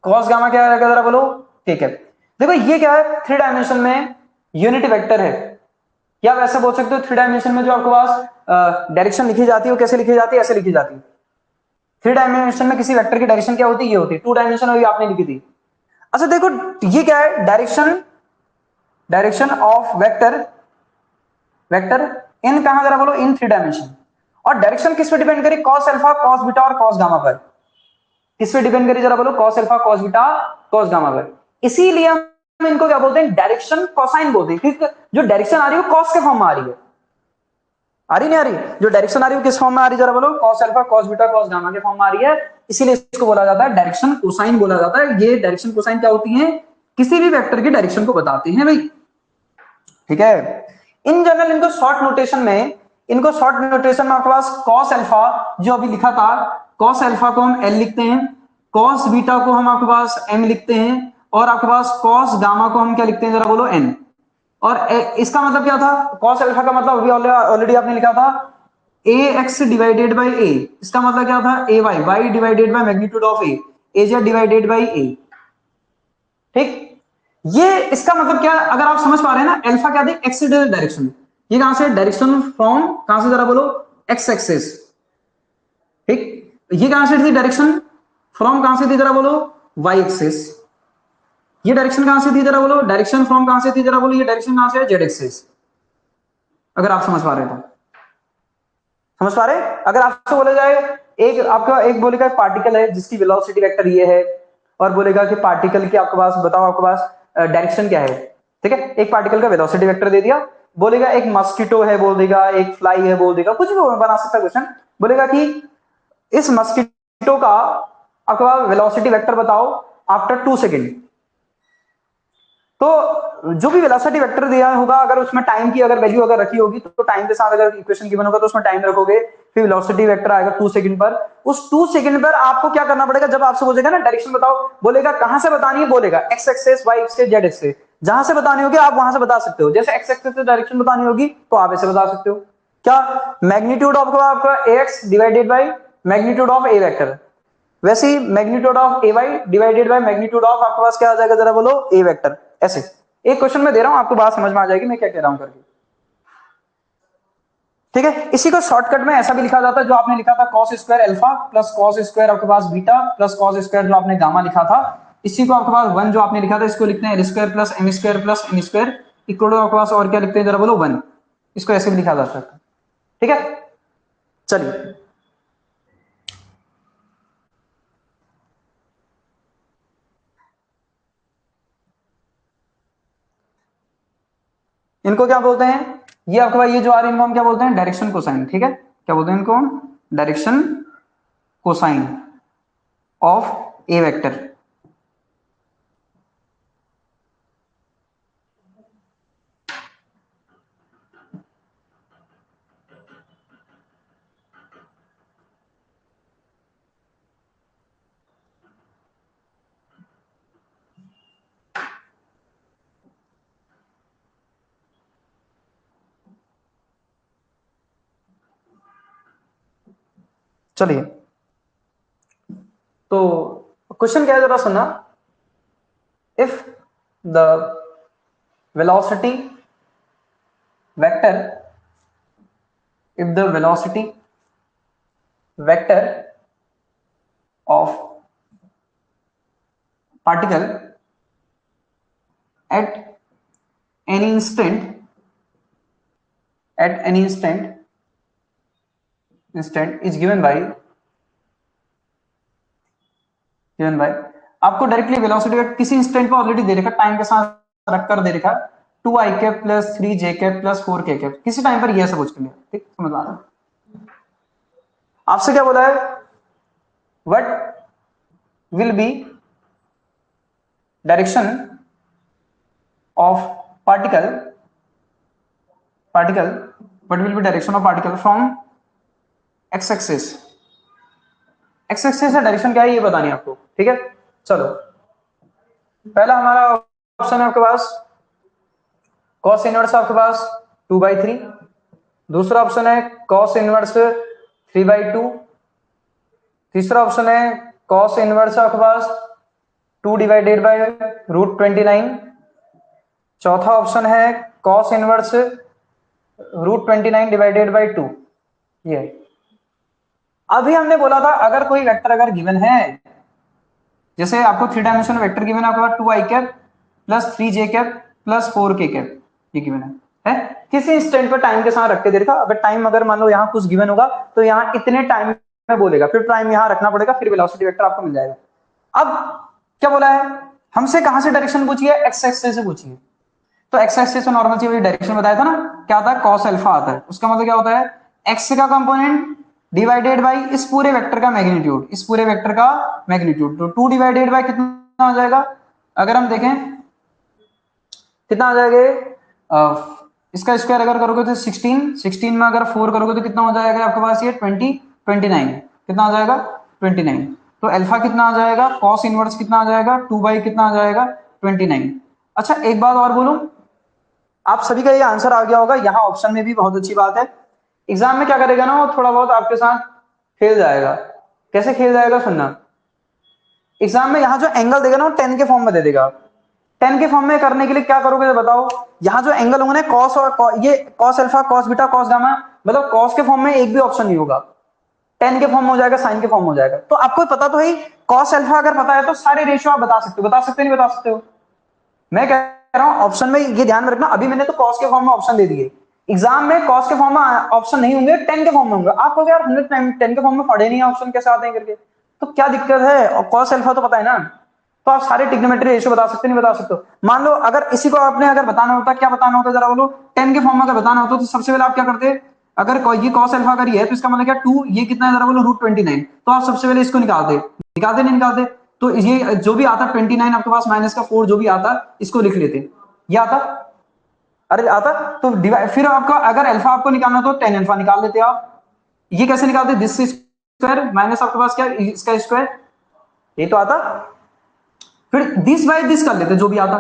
cos gamma क्या आएगा जरा बोलो के कैप। देखो ये क्या है, 3 डायमेंशन में यूनिट वेक्टर है, या आप ऐसा बोल सकते हो 3 डायमेंशन में जो आपके पास डायरेक्शन लिखी जाती है वो कैसे लिखी जाती है, ऐसे लिखी जाती है। 3 डायमेंशन में किसी वेक्टर की डायरेक्शन क्या होती है, ये होती है। 2 डायमेंशन अभी आपने लिखी थी। अच्छा देखो ये क्या है, डायरेक्शन ऑफ वेक्टर इन कहां जरा बोलो, इन 3 डायमेंशन। और डायरेक्शन किस पे डिपेंड करी, कॉस अल्फा कॉस बीटा और कॉस गामा पर। किस पे डिपेंड करी जरा बोलो, cos alpha cos beta cos gamma पर। इसीलिए हम इनको क्या बोलते हैं, डायरेक्शन कोसाइन बोलते हैं, क्योंकि जो डायरेक्शन आ रही है कॉस के फॉर्म में आ रही है, आ रही नहीं आ रही, जो डायरेक्शन आ रही है किस फॉर्म में आ रही है जरा बोलो, cos alpha cos beta cos gamma के फॉर्म में आ रही है। इसीलिए इसको बोला जाता है डायरेक्शन कोसाइन बोला जाता है। ये डायरेक्शन कोसाइन क्या होती है, किसी भी वेक्टर की डायरेक्शन को बताते हैं भाई, ठीक है। इन जनरल इनको शॉर्ट नोटेशन में आपके पास कॉस अल्फा जो अभी लिखा था, कॉस अल्फा को हम एल लिखते हैं, कॉस बीटा को हम आपके पास एम लिखते हैं, और आपके पास कॉस गामा को हम क्या लिखते हैं जरा बोलो एन। और इसका मतलब क्या था, कॉस अल्फा का मतलब अभी ऑलरेडी आपने लिखा था A X divided by A, इसका मतलब क्या था A Y divided by magnitude of A Z divided by A, ठीक। ये इसका मतलब क्या, अगर आप समझ पा रहे हैं ना, अल्फा क्या थी, एक्स डायरेक्शन, ये कहां से डायरेक्शन फ्रॉम कहां से जरा बोलो एक्स एक्सिस, ठीक। ये कहां से थी डायरेक्शन फ्रॉम कहां से थी जरा बोलो वाई एक्सिस, ये डायरेक्शन कहां से थी जरा बोलो, डायरेक्शन फ्रॉम कहां से थी जरा बोलो, ये डायरेक्शन कहां से है जेड एक्सिस। अगर आप समझ पा रहे हैं तो समझ पा रहे हैं। अगर आपसे बोला जाए एक आपका एक बोलेगा पार्टिकल है जिसकी वेलोसिटी वेक्टर ये है, और बोलेगा कि पार्टिकल की आपके पास बताओ आपके पास डायरेक्शन क्या है, ठीक है। एक पार्टिकल का वेलोसिटी वेक्टर दे दिया, बोलेगा एक मस्कीटो है बोल देगा, एक फ्लाई है बोल देगा, कुछ भी बना सकता है क्वेश्चन। बोलेगा कि इस मस्कीटो का आपके पास वेलोसिटी वेक्टर बताओ आफ्टर 2 सेकेंड। तो जो भी वेलोसिटी वेक्टर दिया होगा, अगर उसमें टाइम की अगर वैल्यू अगर रखी होगी तो टाइम के साथ अगर इक्वेशन गिवन होगा तो उसमें टाइम रखोगे, फिर वेलोसिटी वेक्टर आएगा 2 सेकंड पर। उस 2 सेकंड पर आपको क्या करना पड़ेगा, जब आपसे बोलेगा ना डायरेक्शन बताओ, बोलेगा कहां से बतानी है, बोलेगा X axis Y axis Z axis, जहां से बतानी होगी आप वहां से बता सकते हो। जैसे एक्स एक्सिस से डायरेक्शन बतानी होगी तो आप ऐसे बता सकते हो, क्या मैग्नीट्यूड ऑफ आपका X divided by magnitude of A vector, वैसे ही magnitude of A Y divided by magnitude of आपके पास क्या आ जाएगा जरा बोलो ए वेक्टर। ऐसे एक क्वेश्चन में दे रहा हूं, आपको बात समझ में आ जाएगी मैं क्या कह रहा हूं करके, ठीक है। इसी को शॉर्टकट में ऐसा भी लिखा जाता है, जो आपने लिखा था cos square alpha plus cos square आपके पास बीटा प्लस कॉस स्क्वायर जो आपने गामा लिखा था, इसी को आपके पास 1 जो आपने लिखा था इसको लिखते हैं L square plus M square equal to आपके पास और क्या लिखते हैं जरा बोलो 1, इसको ऐसे भी लिखा जा सकता है, ठीक है। चलिए इनको क्या बोलते हैं, ये आपके पास ये जो आ रही है इनको हम क्या बोलते हैं डायरेक्शन कोसाइन, ठीक है। क्या बोलते हैं इनको, direction cosine of A vector. चलिए, तो क्वेश्चन क्या है जरा सुनना। If the velocity vector, if the velocity vector of particle at any instant is given by आपको डायरेक्टली वेलोसिटी वेक्टर किसी इंस्टेंट पे ऑलरेडी दे रखा, टाइम के साथ रखकर दे रखा 2i cap plus 3j cap plus 4k cap, किसी टाइम पर ये सब कुछ लिया। ठीक, समझ आ रहा है? आपसे क्या बोला है, what will B direction of particle what will B direction of particle from x axis. X axis से डायरेक्शन क्या है ये बतानी है आपको। ठीक है, चलो पहला हमारा ऑप्शन है आपके पास cos इनवर्स आपके पास 2/3, दूसरा ऑप्शन है cos इनवर्स 3/2, तीसरा ऑप्शन है cos इनवर्स आपके पास 2/√29, चौथा ऑप्शन है cos इनवर्स √29/2। ये अभी हमने बोला था अगर कोई वेक्टर अगर गिवन है, जैसे आपको 3 डायमेंशनल वेक्टर गिवन है आपके पास 2i cap plus 3j cap plus 4k cap, ये गिवन है किसी इंस्टेंट पर टाइम के साथ रख के दे रखा। अगर टाइम अगर मान लो यहाँ कुछ गिवन होगा तो यहाँ इतने टाइम में बोलेगा, फिर टाइम यहाँ रखना पड़ेगा, फिर वेलोसिटी वेक्टर आपको मिल जाएगा। अब क्या बोला है हमसे, कहां से डायरेक्शन पूछी है, एक्स एक्सिस से पूछी है। तो एक्स एक्सिस से नॉर्मल चीज डायरेक्शन बताया था ना, क्या आता है cos अल्फा आता है। उसका मतलब क्या होता है एक्स का कंपोनेंट डिवाइडेड बाई इस पूरे वेक्टर का मैग्नीट्यूड, इस पूरे वेक्टर का मैग्नीट्यूड। तो 2 डिवाइडेड बाई कितना आ जाएगा, अगर हम देखें कितना आ जाएगा, इसका स्क्वायर अगर करोगे तो 16 में अगर 4 करोगे तो कितना हो जाएगा आपके पास ये 29, कितना आ जाएगा 29। तो अल्फा कितना आ जाएगा, cos इनवर्स कितना आ जाएगा 2 कितना आ जाएगा 29। अच्छा एक बात और बोलूं, आप सभी का ये आंसर आ गया होगा, यहाँ ऑप्शन में भी बहुत अच्छी बात है। एग्जाम में क्या करेगा ना, वो थोड़ा बहुत आपके साथ खेल जाएगा। कैसे खेल जाएगा सुनना, एग्जाम में यहाँ जो एंगल देगा ना वो 10 के फॉर्म में दे देगा। 10 के फॉर्म में करने के लिए क्या करोगे बताओ, यहाँ जो एंगल होंगे ना cos और ये cos alpha cos beta cos gamma, मतलब cos के फॉर्म में एक भी ऑप्शन नहीं होगा, 10 के फॉर्म में हो जाएगा, साइन के फॉर्म में हो जाएगा। तो आपको पता तो है cos अल्फा अगर पता है तो सारे रेशियो आप बता सकते हो, नहीं बता सकते हो। मैं कह रहा हूं ऑप्शन में ये ध्यान में रखना, अभी मैंने तो cos के फॉर्म में ऑप्शन दे दिए, एग्जाम में cos के फॉर्म में ऑप्शन नहीं होंगे, 10 के फॉर्म में होंगे। आप यार हमने 10 के फॉर्म में पढ़े नहीं ऑप्शन कैसे आते हैं करके, तो क्या दिक्कत है, और cos अल्फा तो पता है ना, तो आप सारे ट्रिग्नोमेट्री रेशियो बता सकते, नहीं बता सकते। मान लो अगर इसी को आपने अगर बताना होता, क्या बताना होता जरा बोलो, 10 के फॉर्म में अगर बताना होता तो सबसे पहले आप क्या करते, अगर ये cos अल्फा अगर ये है तो इसका मतलब क्या 2, ये कितना है जरा बोलो √29, तो आप सबसे पहले इसको निकालते नहीं निकालते, तो ये जो भी आता 29 आपके पास माइनस का 4 जो भी आता इसको लिख लेते, ये आता, अरे आता तो फिर आपका अगर अल्फा आपको निकालना तो 10 अल्फा निकाल लेते आप। ये कैसे निकालते, दिस स्क्वायर माइनस आपके पास क्या इसका स्क्वायर, ये तो आता, फिर दिस बाय दिस कर लेते जो भी आता।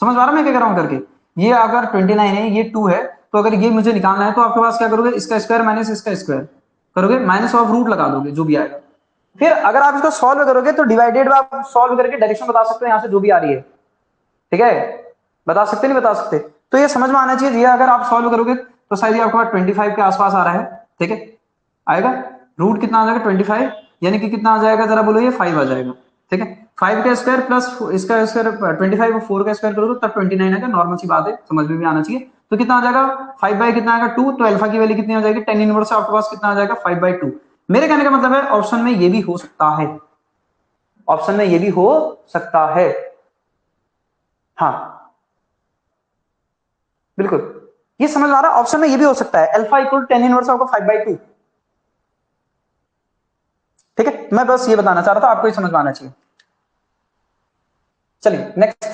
समझ पा रहा मैं क्या कर रहा हूं करके, ये अगर 29 है ये 2 है, तो अगर ये मुझे निकालना है तो आपके पास क्या करोगे, इसका स्क्वायर माइनस इसका स्क्वायर करोगे, माइनस ऑफ रूट लगा दोगे जो भी आएगा। फिर अगर आप इसको सॉल्व करोगे तो डिवाइडेड आप सॉल्व करके डायरेक्शन बता सकते हो यहां से जो भी आ रही है। ठीक है, बता सकते नहीं बता सकते, तो ये समझ में आना चाहिए। ये अगर आप सॉल्व करोगे तो शायद आपके पास 25 के आसपास आ रहा है। ठीक है, आएगा रूट कितना आ जाएगा 25, यानी कि कितना आ जाएगा जरा बोलो, ये 5 आ जाएगा। ठीक है, 5 का स्क्वायर प्लस इसका स्क्वायर 25 और 4 का स्क्वायर करोगे तब 29 आएगा, नॉर्मल सी बात है, समझ में भी आना चाहिए। तो कितना आ जाएगा 5 कितना आएगा 2, तो अल्फा की वैल्यू कितनी आ जाएगी 10 इनवर्स आपके पास कितना आ जाएगा 5/2। मेरे कहने का मतलब है ऑप्शन में ये भी हो सकता है, ऑप्शन में ये भी हो सकता है, हाँ बिल्कुल ये समझ आ रहा है, ऑप्शन में ये भी हो सकता है अल्फा इक्वल 10 इनवर्स आपको 5/2। ठीक है, मैं बस ये बताना चाह रहा था, आपको ये समझ में आना चाहिए। चलिए नेक्स्ट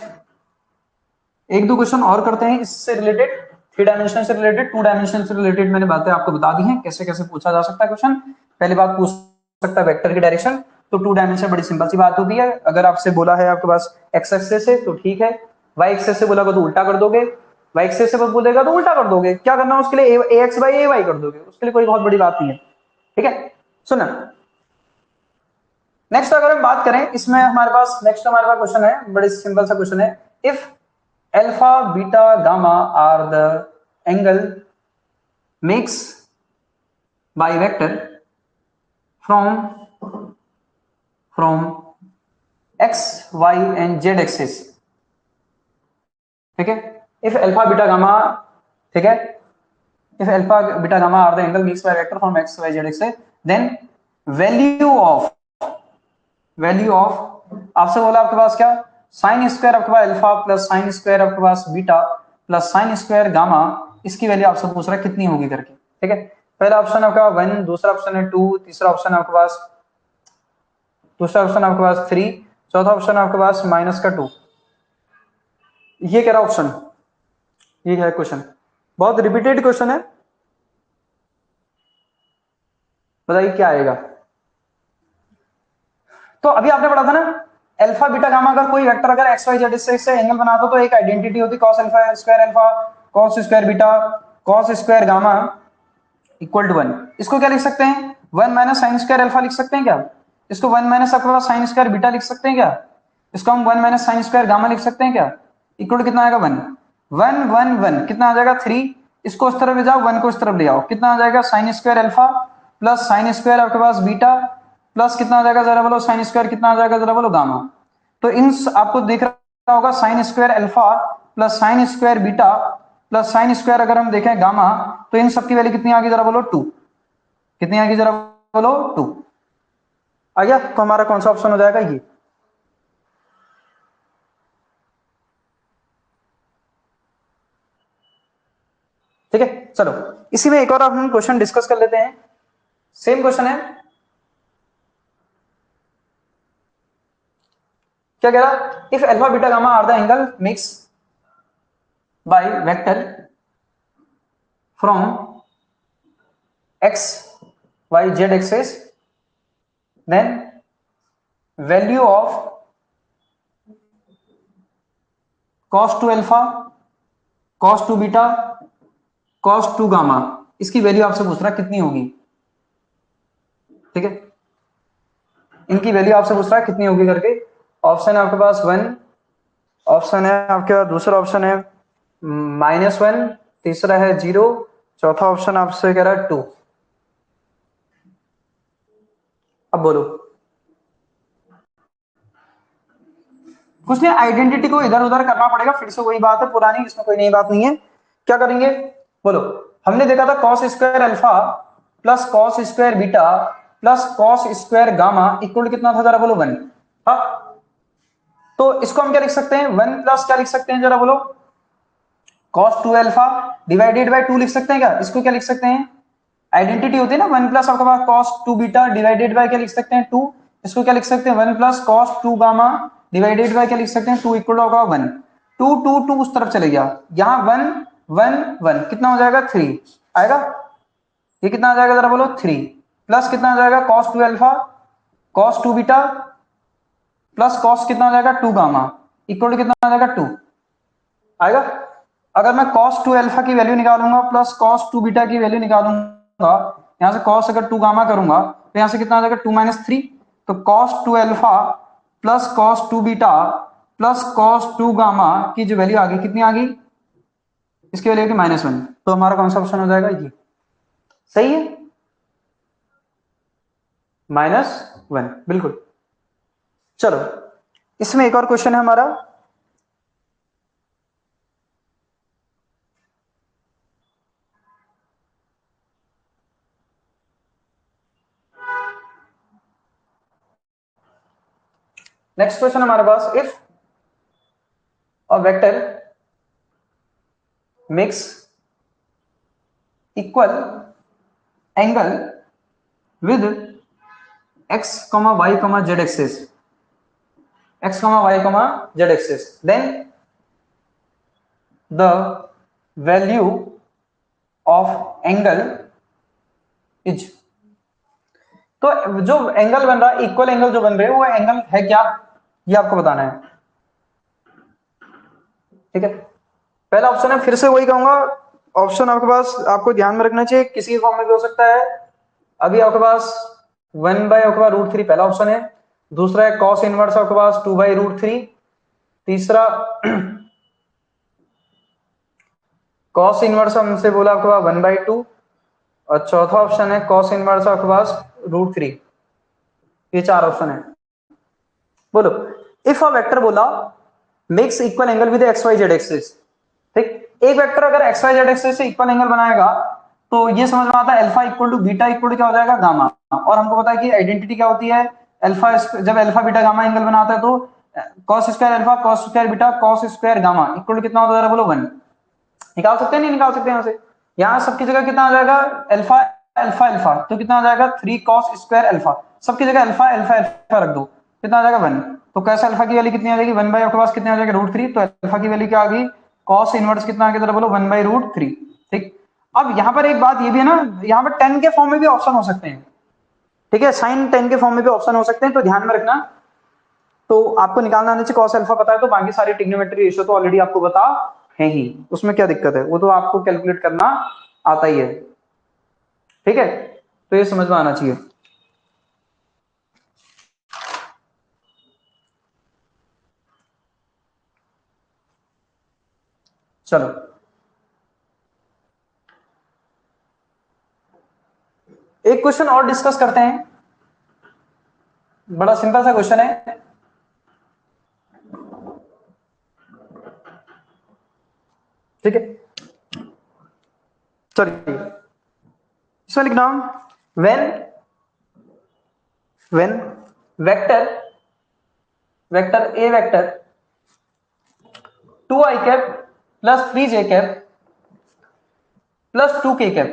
एक दो क्वेश्चन और करते हैं इससे रिलेटेड, 3 डायमेंशन से रिलेटेड, 2 डायमेंशन से रिलेटेड मैंने बातें आपको बता दी हैं कैसे कैसे पूछा जा सकता है क्वेश्चन। पहली बात पूछ सकता है वेक्टर की डायरेक्शन, तो 2 डायमेंशन बड़ी सिंपल सी बात होती है। अगर आपसे बोला है आपके पास एक्स एक्सिस से तो ठीक है, वाई एक्सिस से बोला तो उल्टा कर दोगे, वाई एक्सिस से बोलेगा तो उल्टा कर दोगे, क्या करना है उसके लिए ए एक्स बाई ए वाई कर दोगे, उसके लिए कोई बहुत बड़ी बात नहीं है। ठीक है, सुना। नेक्स्ट अगर हम बात करें इसमें हमारे पास क्वेश्चन है, बड़े सिंपल सा क्वेश्चन है। If alpha beta gamma are the angle makes by vector from X Y and Z axis, ठीक है। इफ अल्फा बीटा गामा, ठीक है, if alpha beta gamma are the angle makes by vector from X Y Z axis, then value of आपसे बोला आपके पास क्या, sine square आपके पास अल्फा प्लस साइन स्क्वायर आपके पास beta plus sine square gamma, इसकी वैल्यू आपसे पूछ रहा है कितनी होगी करके, ठीक है। पहला ऑप्शन आपका 1, दूसरा ऑप्शन है 2, तीसरा ऑप्शन आपके पास, दूसरा ऑप्शन आपके पास 3, चौथा ऑप्शन आपके पास -2। ये कह रहा ऑप्शन, ये है क्वेश्चन, बहुत रिपीटेड क्वेश्चन है, बताइए क्या आएगा। तो अभी आपने पढ़ा था ना, अल्फा बीटा गामा अगर कोई वेक्टर अगर एक्स वाई जेड से एंगल बनाता तो एक आइडेंटिटी होती cos alpha square alpha cos square beta cos square gamma equal to 1। इसको क्या लिख सकते हैं, 1 माइनस साइन स्क्वायर अल्फा लिख सकते हैं क्या, इसको 1 माइनस आपके पास साइन स्क्वायर बीटा लिख सकते हैं क्या, इसको हम 1 माइनस साइन स्क्वायर गामा लिख सकते हैं क्या, इक्वल टू कितना आएगा 1 1 1 1 कितना आ जाएगा 3, इसको उस तरफ ले जाओ 1 को इस तरफ ले आओ, कितना आ जाएगा sine square alpha plus sine square आपके पास बीटा प्लस कितना आ जाएगा जरा बोलो साइन स्क्वायर कितना आ जाएगा जरा बोलो गामा। तो इन आपको दिख रहा होगा sine square alpha plus sine square beta plus sine square अगर हम देखें गामा, तो इन सबकी वैल्यू कितनी आ गई जरा बोलो 2, कितनी आ गई जरा बोलो 2 आ गया। तो हमारा कौन सा ऑप्शन हो जाएगा ये, ठीक है। चलो इसी में एक और हम क्वेश्चन डिस्कस कर लेते हैं, सेम क्वेश्चन है, क्या कह रहा, if alpha beta gamma are the angle mix by vector from X Y Z axis, then value of cos 2 alpha cos 2 beta cos 2 gamma, इसकी वैल्यू आपसे पूछ रहा है कितनी होगी, ठीक है, इनकी वैल्यू आपसे पूछ रहा है कितनी होगी करके। ऑप्शन है आपके पास 1, ऑप्शन है आपके पास दूसरा ऑप्शन है -1, तीसरा है 0, चौथा ऑप्शन आपसे कह रहा है 2। अब बोलो, कुछ नहीं, आइडेंटिटी को इधर उधर करना पड़ेगा, फिर से वही बात है पुरानी, इसमें कोई नई बात नहीं है। क्या करेंगे बोलो, हमने देखा था cos square alpha plus cos square beta plus cos square gamma equal कितना था जरा बोलो 1। हाँ, तो इसको हम क्या लिख सकते हैं, 1 प्लस क्या लिख सकते हैं जरा बोलो, cos 2 अल्फा डिवाइडेड बाय 2 लिख सकते हैं क्या, इसको क्या लिख सकते हैं, आइडेंटिटी होती है ना 1 प्लस आपके पास cos 2 बीटा डिवाइडेड बाय क्या लिख सकते हैं 2, इसको क्या लिख सकते हैं 1 plus cos 2 gamma divided by क्या लिख सकते हैं 2 इक्वल होगा 1, 2 2 2 उस तरफ चले गया, यहां 1 1 1 कितना हो जाएगा 3 आएगा, ये कितना आ जाएगा जरा बोलो 3 प्लस कितना आ जाएगा cos 2 alpha cos 2 beta plus cos कितना आ जाएगा 2 गामा इक्वल कितना आ जाएगा 2 आएगा। अगर मैं cos 2 अल्फा की वैल्यू निकालूंगा प्लस cos 2 बीटा की वैल्यू निकालूंगा, यहां से cos अगर 2 गामा करूंगा तो यहां से कितना आ जाएगा 2 - 3, तो cos 2 alpha plus cos 2 beta plus cos 2 gamma की जो वैल्यू आ गई कितनी आ गई, इसकी वैल्यू की -1, तो हमारा कौन सा ऑप्शन हो जाएगा ये, सही है -1 बिल्कुल। चलो इसमें एक और क्वेश्चन है हमारा, नेक्स्ट क्वेश्चन हमारे पास, if a vector makes equal angle with x, y, z axis, x, y, z axis, then the value of angle is, तो जो एंगल बन रहा है इक्वल एंगल जो बन रहे हैं वो एंगल है क्या, ये आपको बताना है, ठीक है। पहला ऑप्शन है, फिर से वही कहूंगा, ऑप्शन आपके पास आपको ध्यान में रखना चाहिए, किसी फॉर्म में भी हो सकता है। अभी आपके पास 1 बाई आपके पास √3 पहला ऑप्शन है। दूसरा है कॉस इनवर्स आपके पास 2 बाई √3। तीसरा कॉस इनवर्स हमसे बोला आपके पास 1/2। और चौथा ऑप्शन है कॉस इनवर्स आपके पास √3। ये 4 ऑप्शन है। बोलो, इफ अ वेक्टर बोला makes equal angle with X Y Z axis, ठीक, एक वेक्टर अगर एक्स वाई जेड एक्सिस से इक्वल एंगल बनाएगा तो ये समझ में आता है alpha equal to beta equal to क्या हो जाएगा, गामा। और हमको पता है कि आइडेंटिटी क्या होती है, अल्फा, जब अल्फा बीटा गामा एंगल बनाता है तो cos square alpha cos square beta cos square gamma equal to कितना होता है, बोलो 1। निकाल सकते हैं, नहीं निकाल सकते यहाँ से? यहाँ सबकी जगह कितना आ जाएगा, अल्फा अल्फा अल्फा, तो कितना आ जाएगा 3 कॉस स्क्वायर अल्फा। सबकी जगह अल्फा अल्फा अल्फा रख दो, कितना आ जाएगा 1। तो कैसे अल्फा की वैल्यू कितनी आ जाएगी, 1 बाई आपके पास कितने आ जाएगा √3। तो अल्फा की वैल्यू क्या आ गई, कॉस इनवर्स कितना आ गया, बोलो 1 बाई √3। ठीक, अब यहाँ पर एक बात ये भी है ना, यहाँ पर 10 के फॉर्म में भी ऑप्शन हो सकते हैं, ठीक है, साइन 10 के फॉर्म में भी ऑप्शन हो सकते हैं, तो ध्यान में रखना। तो आपको निकालना आने से कॉस अल्फा पता है तो बाकी सारी ट्रिग्नोमेट्री रेशियो तो ऑलरेडी आपको पता है ही, उसमें क्या दिक्कत है, वो तो आपको कैलकुलेट करना आता ही है, ठीक है। तो ये समझ में आना चाहिए। चलो एक क्वेश्चन और डिस्कस करते हैं, बड़ा सिंपल सा क्वेश्चन है। ठीक है, चलिए इसमें लिखना, when when vector vector A vector 2i cap plus 3j cap plus 2k cap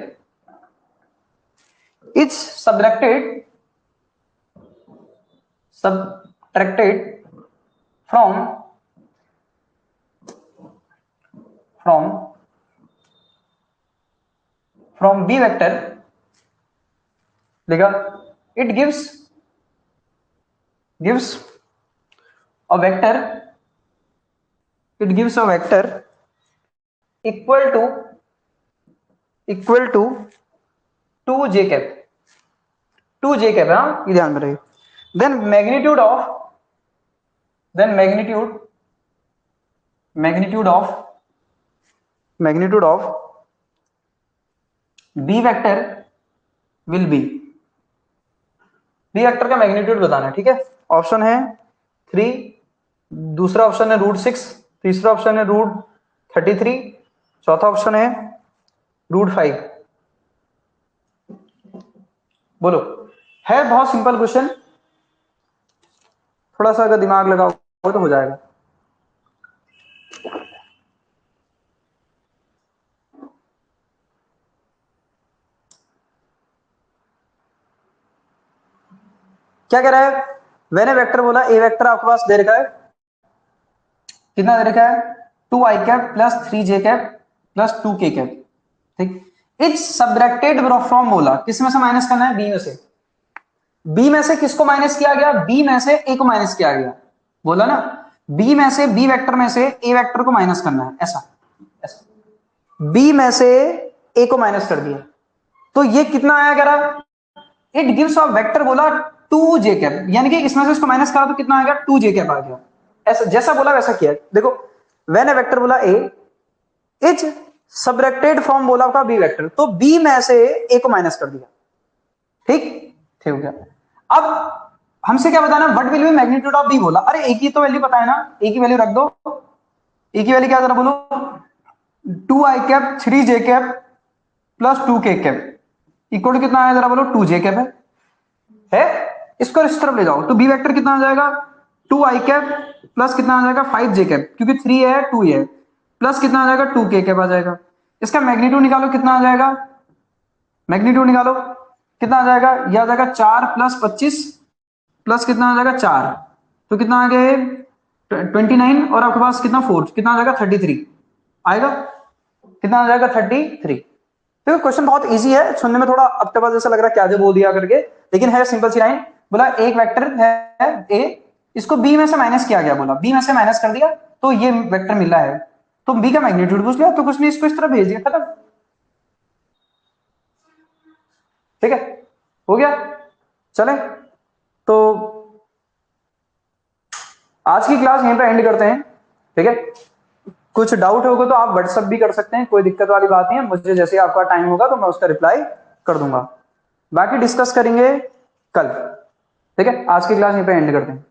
is subtracted from b vector, लिखा, it gives a vector equal to 2j cap, हाँ, ये ध्यान में रहे। then magnitude of b vector will be, B vector का magnitude बताना है, ठीक है। ऑप्शन है 3, दूसरा ऑप्शन है √6, तीसरा ऑप्शन है √33, चौथा ऑप्शन है √5। बोलो, है बहुत सिंपल क्वेश्चन, थोड़ा सा अगर दिमाग लगाओ तो हो जाएगा। क्या कह रहा है, मैंने वेक्टर बोला, ए वेक्टर आपके पास दे रखा है, कितना दे रखा है, 2i cap plus 3j cap plus 2k cap, ठीक। इट्स सबट्रैक्टेड फ्रॉम, बोला किस में से माइनस करना है, बी में से। बी में से किसको माइनस किया गया, बी में से ए को माइनस किया गया, बोला ना, बी में से, बी वेक्टर में से ए वेक्टर को माइनस करना है, ऐसा ऐसा, बी में से ए को माइनस कर दिया, तो ये कितना आया करा, इट गिव्स अ वेक्टर, बोला 2j कैप, यानी कि इसमें से इसको माइनस करा तो कितना आएगा, 2j कैप आ गया, ऐसा जैसा बोला वैसा किया। देखो, व्हेन ए वेक्टर बोला ए इज सबट्रैक्टेड फ्रॉम, बोला का बी वेक्टर, तो बी में से ए को माइनस कर दिया, ठीक, ठीक हो गया। अब हमसे क्या बताना, what will be magnitude of B, बोला, अरे ए की तो वैल्यू पता है ना, ए की वैल्यू रख दो, ए की वैल्यू क्या जरा बोलो, 2i cap 3j cap plus 2k cap equal कितना आया, जरा बोलो 2j कैप है, इसको इस तरफ ले जाओ तो बी वेक्टर कितना आ जाएगा, 2i कैप प्लस कितना आ जाएगा 5j कैप, क्योंकि 3 है 2 है, प्लस कितना आ जाएगा 2k कैप आ जाएगा। इसका मैग्नीट्यूड निकालो, कितना आ जाएगा, मैग्नीट्यूड निकालो कितना आ जाएगा, यह आ जाएगा 4 प्लस 25 प्लस कितना आ जाएगा 4, तो कितना आ गया 29, और आपके पास कितना 4, कितना आ जाएगा 33 आएगा, कितना आ जाएगा 33। तो क्वेश्चन बहुत इजी है, सुनने में थोड़ा अटपटा जैसा लग रहा है, क्या जो बोल दिया करके, लेकिन है सिंपल सी लाइन। बोला एक वेक्टर है ए, इसको बी में से माइनस किया गया, बोला बी में से माइनस कर दिया तो ये वेक्टर मिला है, तो बी का मैग्नीट्यूड पूछ लिया, तो कुछ नहीं, इसको इस तरह भेज दिया, खत्म, ठीक है, हो गया। चले तो आज की क्लास यहीं पे एंड करते हैं, ठीक है। कुछ डाउट होगा तो आप व्हाट्सअप भी कर सकते हैं, कोई दिक्कत वाली बात नहीं है, मुझे जैसे आपका टाइम होगा तो मैं उसका रिप्लाई कर दूंगा। बाकी डिस्कस करेंगे कल, ठीक है। आज की क्लास यहीं पे एंड करते हैं।